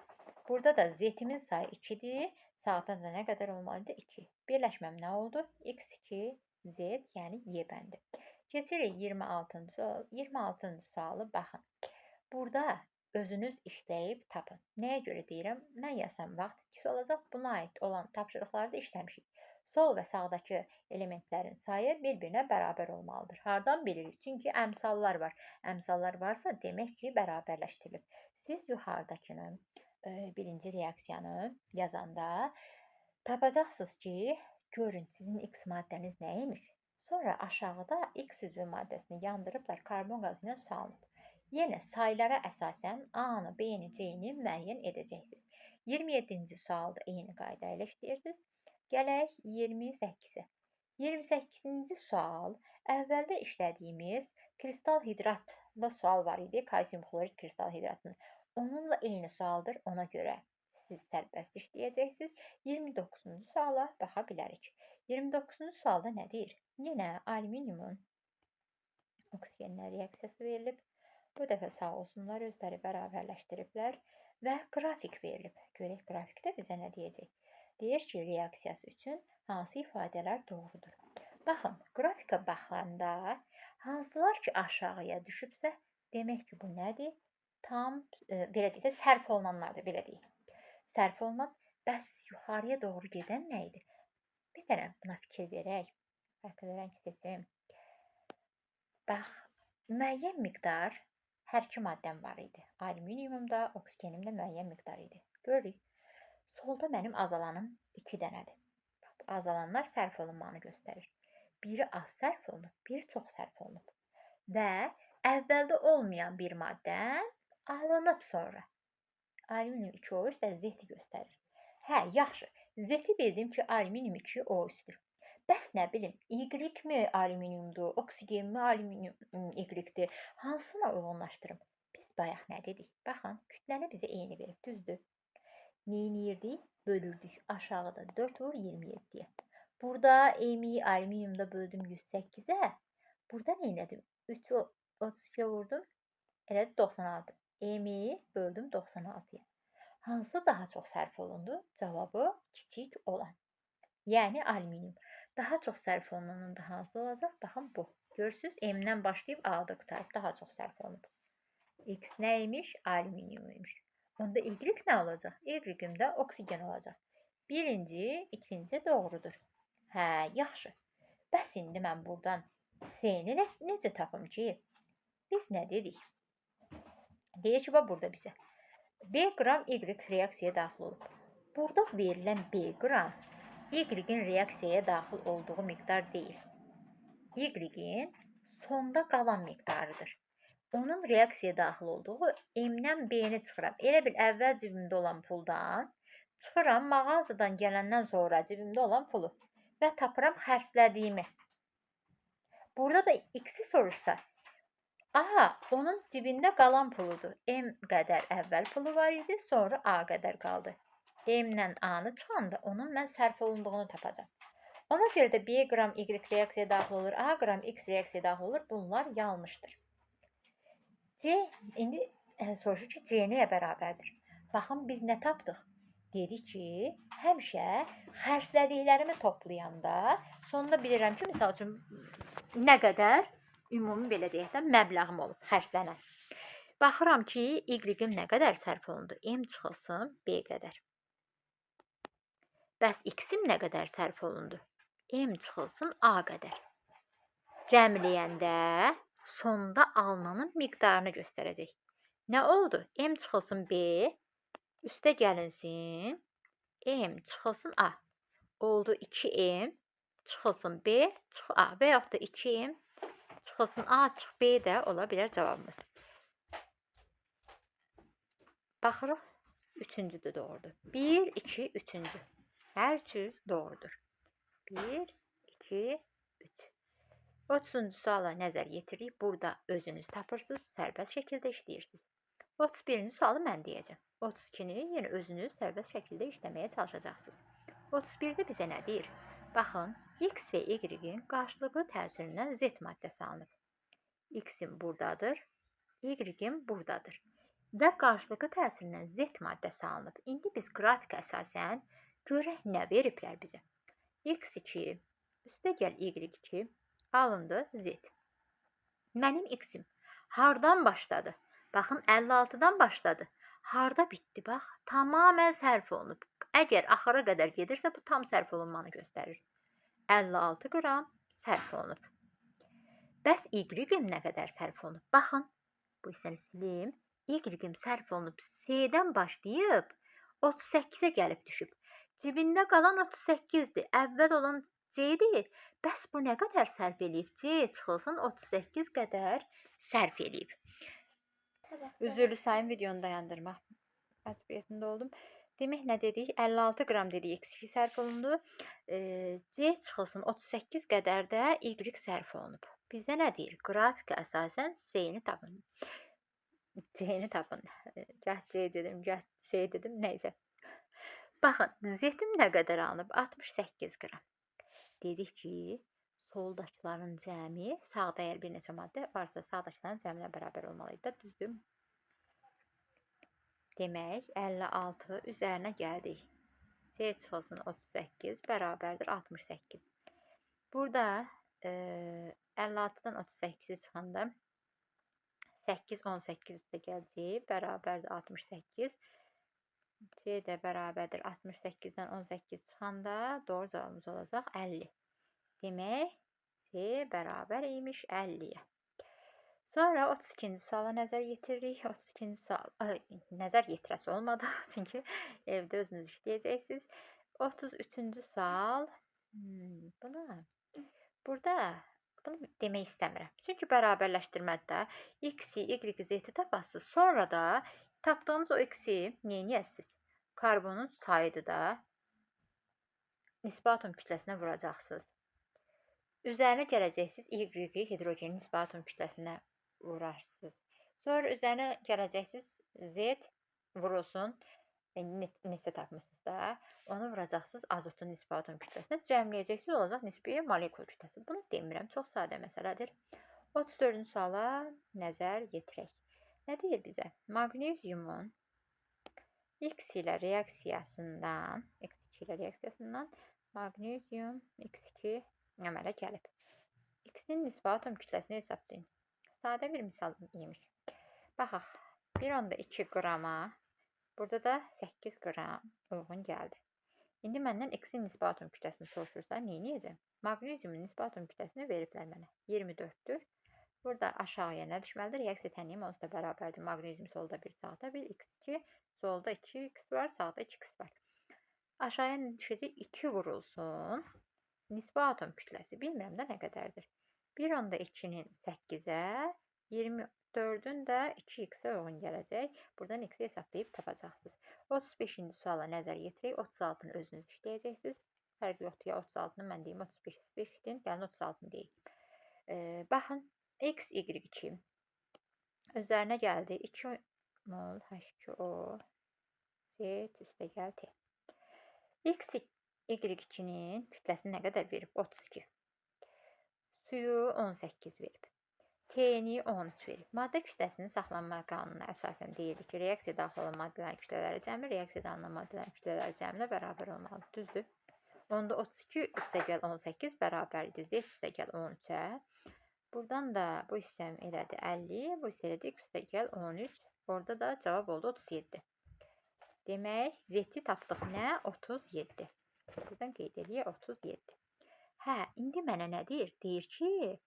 Burada da z-imin sayı 2-dir. Sağda da nə qədər olmalıdır? 2. Birləşməm nə oldu? x2, z, yəni y bəndi. Keçirik 26-cı sual. 26-cı sualı baxın. Burada özünüz işləyib tapın. Nəyə görə deyirəm? Mən yazsam vaxt itkisi olacaq. Buna aid olan tapşırıqlarda işləmişik. Sol və sağdakı elementlərin sayı bir-birinə bərabər olmalıdır. Hardan bilirik? Çünki əmsallar var. Əmsallar varsa demək ki, bərabərləşdirilib. Siz yuxarıdakını, birinci reaksiyanı yazanda tapacaqsınız ki, görün sizin x maddəniz nə imiş? Sonra aşağıda x üzvü maddəsini yandırıblar, karbon qazı ilə su alınıb. Yenə sayılara əsasən A-nı, B-ni, C-ni müəyyən edəcəksiniz. 27-ci sualda eyni qayda ilə işləyirsiniz. Gələk 28-ə. 28-ci sual əvvəldə işlədiyimiz kristal hidratlı sual var idi. Kalsium xlorid kristal hidratını. Onunla eyni sualdır. Ona görə siz sərbəst işləyəcəksiniz. 29-cu suala baxa bilərik. 29-cu sualda nə deyir? Yenə alüminiumun oksigenlə reaksiyası verilib. Bu dəfə sağ olsunlar, özləri bərabərləşdiriblər və qrafik verilib. Görək qrafikdə bizə nə deyəcək? Deyir ki, reaksiyası üçün hansı ifadələr doğrudur? Baxın, qrafika baxanda hansılar ki aşağıya düşübsə, demək ki, bu nədir? Tam, belə deyək də, sərf olunanlardır, belə deyək. Sərf olunan, bəs yuxarıya doğru gedən nə idi? Bir dənə buna fikir verək. Fərqli rəng seçim. Bax, müəyyən miqdar hər iki maddəm var idi. Alüminiumda, oksigenimdə müəyyən miqdar idi. Görürük. Solda mənim azalanım 2 dənədir. Azalanlar sərf olunmanı göstərir. Biri az sərf olunub, biri çox sərf olunub. Və əvvəldə olmayan bir maddə alınıb sonra. Alüminium 2 O üstə Z-i göstərir. Hə, yaxşı. Z-i bildim ki, alüminium 2 O üstür. Bəs nə bilim, Y-mi alüminiumdur, oksigen mi alüminium Y-dir? Hansına uyğunlaşdırım? Biz bayaq nə dedik? Baxın, kütləni bizə eyni verib, düzdür. Neyinirdik? Bölürdük. Aşağıda 4 olur 27-yə. Burada M-yi alüminiumda böldüm 108-ə. Burada neynədim? 3-ü 32-yə vurdum. Elədi 96. M-yi böldüm 96-ya. Hansı daha çox sərf olundu? Cavabı kiçik olan. Yəni alüminium. Daha çox sərf olunanın da hansı olacaq? Baxın bu. Görürsünüz, M-dən başlayıb A-da qutarıb daha çox sərf olunub. X nə imiş? Alüminium imiş. Onda Y nə olacaq? Y-də oksigen olacaq. Birinci, ikinci doğrudur. Hə, yaxşı. Bəs indi mən buradan C-ni necə tapım ki? Biz nə dedik? Deyək ki, burada bizə B qram Y reaksiyaya daxil olub. Burada verilən B qram Y-in reaksiyaya daxil olduğu miqdar deyil. Y-in sonda qalan miqdarıdır. Onun reaksiyaya daxil olduğu M-dən B-ni çıxıram. Elə bil əvvəl cibimdə olan puldan çıxıram mağazadan gələndən sonra cibimdə olan pulu və tapıram xərclədiyimi. Burada da X-i soruşsa, aha, onun cibində qalan puludur. M qədər əvvəl pulu var idi, sonra A qədər qaldı. M-dən A-nı çıxanda onun mən sərf olunduğunu tapacam. Ona görə də B qram Y reaksiyaya daxil olur, A qram X reaksiyaya daxil olur. Bunlar yanlışdır. C, indi soruşur ki, C nəyə bərabərdir? Baxın, biz nə tapdıq? Dedik ki, həmişə xərclədiklərimi toplayanda sonunda bilirəm ki, misal üçün, nə qədər ümumi belə deyək də məbləğim olub, xərclənən. Baxıram ki, Y-im nə qədər sərf olundu? M çıxılsın B qədər. Bəs X-im nə qədər sərf olundu? M çıxılsın A qədər. Cəmləyəndə sonda alınanın miqdarını göstərəcək. Nə oldu? M çıxılsın B, üstə gəlinsin, M çıxılsın A. Oldu 2M, çıxılsın B, A və yaxud da 2 çıxılsın A, çıx B də ola bilər cavabımız. Baxırıq, üçüncü də doğrudur. 1, 2, üçüncü. Hər üçü doğrudur. 1, 2, 3. 30-cu suala nəzər yetiririk. Burada özünüz tapırsınız, sərbəst şəkildə işləyirsiniz. 31-ci sualı mən deyəcəm. 32-ni yenə özünüz sərbəst şəkildə işləməyə çalışacaqsınız. 31-də bizə nə deyir? Baxın, X və Y-in qarşılıqlı təsirindən Z maddəsi alınıb. X-in buradadır, Y-in buradadır. Və qarşılıqlı təsirindən Z maddəsi alınıb. İndi biz qrafik əsasən görək nə veriblər bizə. X2 üstə gəl Y2 alındı Z. Mənim X-im hardan başladı? Baxın, 56-dan başladı. Harda bitdi? Bax, tamamən sərf olunub. Əgər axıra qədər gedirsə, bu tam sərf olunmanı göstərir. 56 qram sərf olunub. Bəs Y-im nə qədər sərf olunub? Baxın, bu hissəni sileyim. Y-im sərf olunub. S-dən başlayıb 38-ə gəlib düşüb. Cibində qalan 38-dir. Əvvəl olan C-dir. Bəs bu nə qədər sərf eləyib? C çıxılsın 38 qədər sərf eləyib. Üzürlü sayım videonu dayandırmaq məcburiyyətində oldum. Demək nə dedik? 56 qram dedik, X2 sərf olundu. C çıxılsın 38 qədər də Y sərf olunub. Bizdə nə deyir? Qrafika əsasən C-ni tapın. C-ni tapın. Gəh C dedim, gəh C dedim, neysə. Baxın, Z-im nə qədər alınıb? 68 qram. Dedik ki, soldakıların cəmi, sağda əgər bir neçə maddə varsa, sağdakıların cəminə bərabər olmalıydı. Düzdür. Demək, 56 üzərinə gəldik. C çıxılsın 38 bərabərdir 68. Burada 56-dan 38-i çıxanda 8, 18 üstə gələcək, bərabərdir 68. C də bərabərdir 68-dən 18 çıxanda doğru cavabımız olacaq 50. Demək, C bərabər imiş 50-yə. Sonra 32-ci suala nəzər yetiririk. 32-ci sual, nəzər yetirəsi olmadı. Çünki evdə özünüz işləyəcəksiniz. 33-cü sual. Burada bunu demək istəmirəm. Çünki bərabərləşdirmədə X-i, Y-i, Z-i tapasınız. Sonra da tapdığınız o X-i neyiniyəsiniz? Karbonun sayıdır da nisbi atom kütləsinə vuracaqsınız. Üzərinə gələcəksiniz, Y-i hidrogenin nisbi atom kütləsinə vurarsınız. Sonra üzərinə gələcəksiniz, Z vurulsun, neçə tapmışsınız da, onu vuracaqsınız azotun nisbi atom kütləsinə, cəmləyəcəksiniz, olacaq nisbi molekul kütləsi. Bunu demirəm, çox sadə məsələdir. 34-cü suala nəzər yetirək. Nə deyir bizə? Maqneziumun X ilə reaksiyasından maqnezium X2 əmələ gəlib. X-nin nisbi atom kütləsini hesablayın. Sadə bir misal imiş. Baxaq, 1,2 qrama, burada da 8 qram uyğun gəldi. İndi məndən X-in nisbi atom kütləsini soruşursa, neyiniyəcəm? Maqneziumun nisbi atom kütləsini veriblər mənə. 24-dür. Burada aşağıya nə düşməlidir? Reaksiya tənliyim onsuz da bərabərdir. Maqnezium solda 1, sağda 1, X2, solda 2X var, sağda 2X var. Aşağıya nə düşəcək? 2 vurulsun. Nisbi atom kütləsi bilmirəm də nə qədərdir. 1,2-nin 8-ə, 24-ün də 2X-ə uyğun gələcək. Buradan X-i hesablayıb tapacaqsınız. 35-ci suala nəzər yetirək. 36-nı özünüz işləyəcəksiniz. Fərq yoxdur ya, 36-nı mən deyim, 35-din, gəlin 36-nı deyim. Baxın, X, Y2 üzərinə gəldi. 2 mol H2O Z üstə gəl T. X, Y2-nin kütləsini nə qədər verib? 32. Suyu 18 verib. T-ni 13 verib. Maddə kütləsinin saxlanma qanununa əsasən deyilir ki, reaksiya daxil olan maddələrin kütlələri cəmi reaksiyada alınan maddələrin kütlələri cəminə bərabər olmalıdır. Düzdür? Onda 32 üstə gəl 18 bərabərdir. Z üstə gəl 13-ə. Buradan da bu hissəm elədi 50, bu hissə elədi X üstə gəl 13. Orada da cavab oldu 37. Demək, Z-i tapdıq nə? 37. Buradan qeyd eləyək 37. Hə, indi mənə nə deyir? Deyir ki,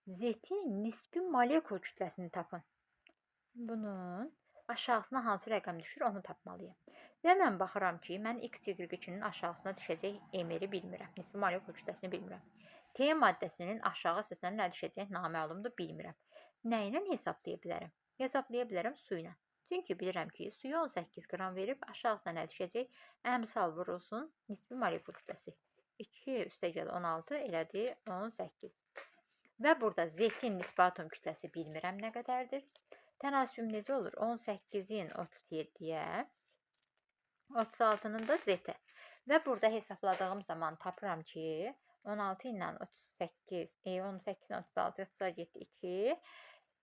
Z-in nisbi molekul kütləsini tapın. Bunun aşağısına hansı rəqəm düşür, onu tapmalıyım. Və mən baxıram ki, mən x, y-2-nin aşağısına düşəcək emiri bilmirəm. Nisbi molekul kütləsini bilmirəm. T maddəsinin aşağı hissəsinə nə düşəcək naməlumdur, bilmirəm. Nə ilə hesablaya bilərəm? Hesablaya bilərəm su ilə. Çünki bilirəm ki, suya 18 qram verib aşağısına nə düşəcək? Əmsal vurulsun nisbi molekul kütləsi. 2 üstəgəl 16 elədi 18. Və burada Z-in nisbi atom kütləsi bilmirəm nə qədərdir. Tənasübüm necə olur? 18-in 37-yə, 36-nın da Z-ə. Və burada hesabladığım zaman tapıram ki, 16 ilə 38, 18-in 36, 37, 2.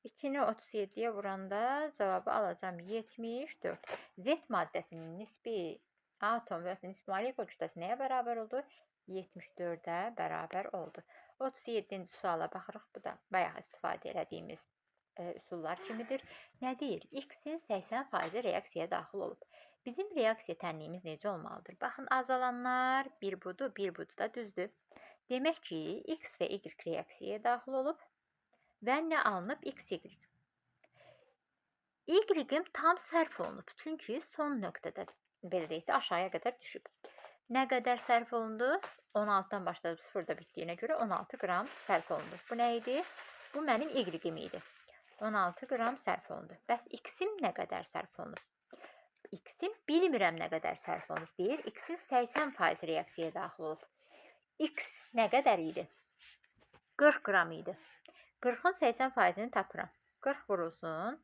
2-ni 37-yə vuranda cavabı alacağım 74. Z maddəsinin nisbi atom və nisbi molekul kütləsi nəyə bərabər oldu? 74-ə bərabər oldu. 37-ci suala baxırıq. Bu da bayaq istifadə etdiyimiz üsullar kimidir. Nə deyir? X-in 80% reaksiyaya daxil olub. Bizim reaksiya tənliyimiz necə olmalıdır? Baxın, azalanlar bir budur, bir budur da düzdür. Demək ki, X və Y reaksiyaya daxil olub və nə alınıb? X, Y. Y-im tam sərf olunub. Çünki son nöqtədə belə deyək də aşağıya qədər düşüb. Nə qədər sərf olundu? 16-dan başlayıb 0-da bitdiyinə görə 16 qram sərf olundu. Bu nə idi? Bu mənim Y-im idi. 16 qram sərf olundu. Bəs X-im nə qədər sərf olunub? X-im bilmirəm nə qədər sərf olunub deyir. X-in 80% reaksiyaya daxil olub. X nə qədər idi? 40 qram idi. 40-ın 80%-ni tapıram. 40 vurulsun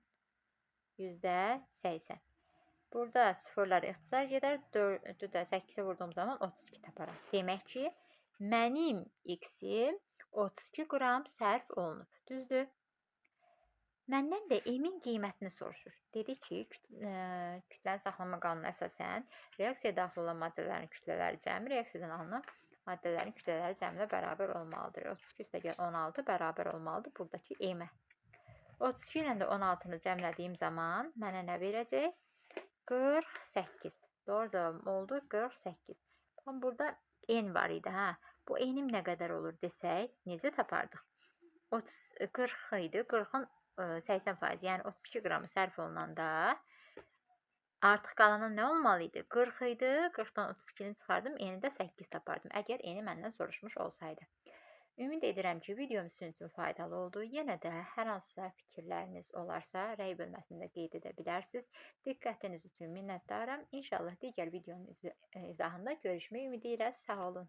%80. Burada sıfırlar ixtisar gedər. 4-ü də 8-ə vurduğum zaman 32 taparam. Demək ki, mənim X-im 32 qram sərf olunub. Düzdür? Məndən də M-in qiymətini soruşur. Dedi ki, kütlənin saxlanma qanununa əsasən reaksiyaya daxil olan maddələrin kütlələri cəmi reaksiyadan alınan maddələrin kütlələri cəminə bərabər olmalıdır. 32 üstəgəl 16 bərabər olmalıdır buradakı M-ə. 32 ilə də 16-nı cəmlədiyim zaman mənə nə verəcək? 48. Doğru cavabım oldu 48. Baxın, burada N var idi. Bu N-im nə qədər olur desək, necə tapardıq? 40 idi. 40-ın 80%, yəni 32 qramı sərf olunanda artıq qalanın nə olmalı idi? 40 idi. 40-dan 32-ni çıxardım. N-i də 8 tapardım. Əgər N-i məndən soruşmuş olsaydı. Ümid edirəm ki, videom sizin üçün faydalı oldu. Yenə də hər hansısa fikirləriniz olarsa, rəy bölməsində qeyd edə bilərsiniz. Diqqətiniz üçün minnətdaram. İnşallah digər videonun izahında görüşmək ümidi ilə sağ olun.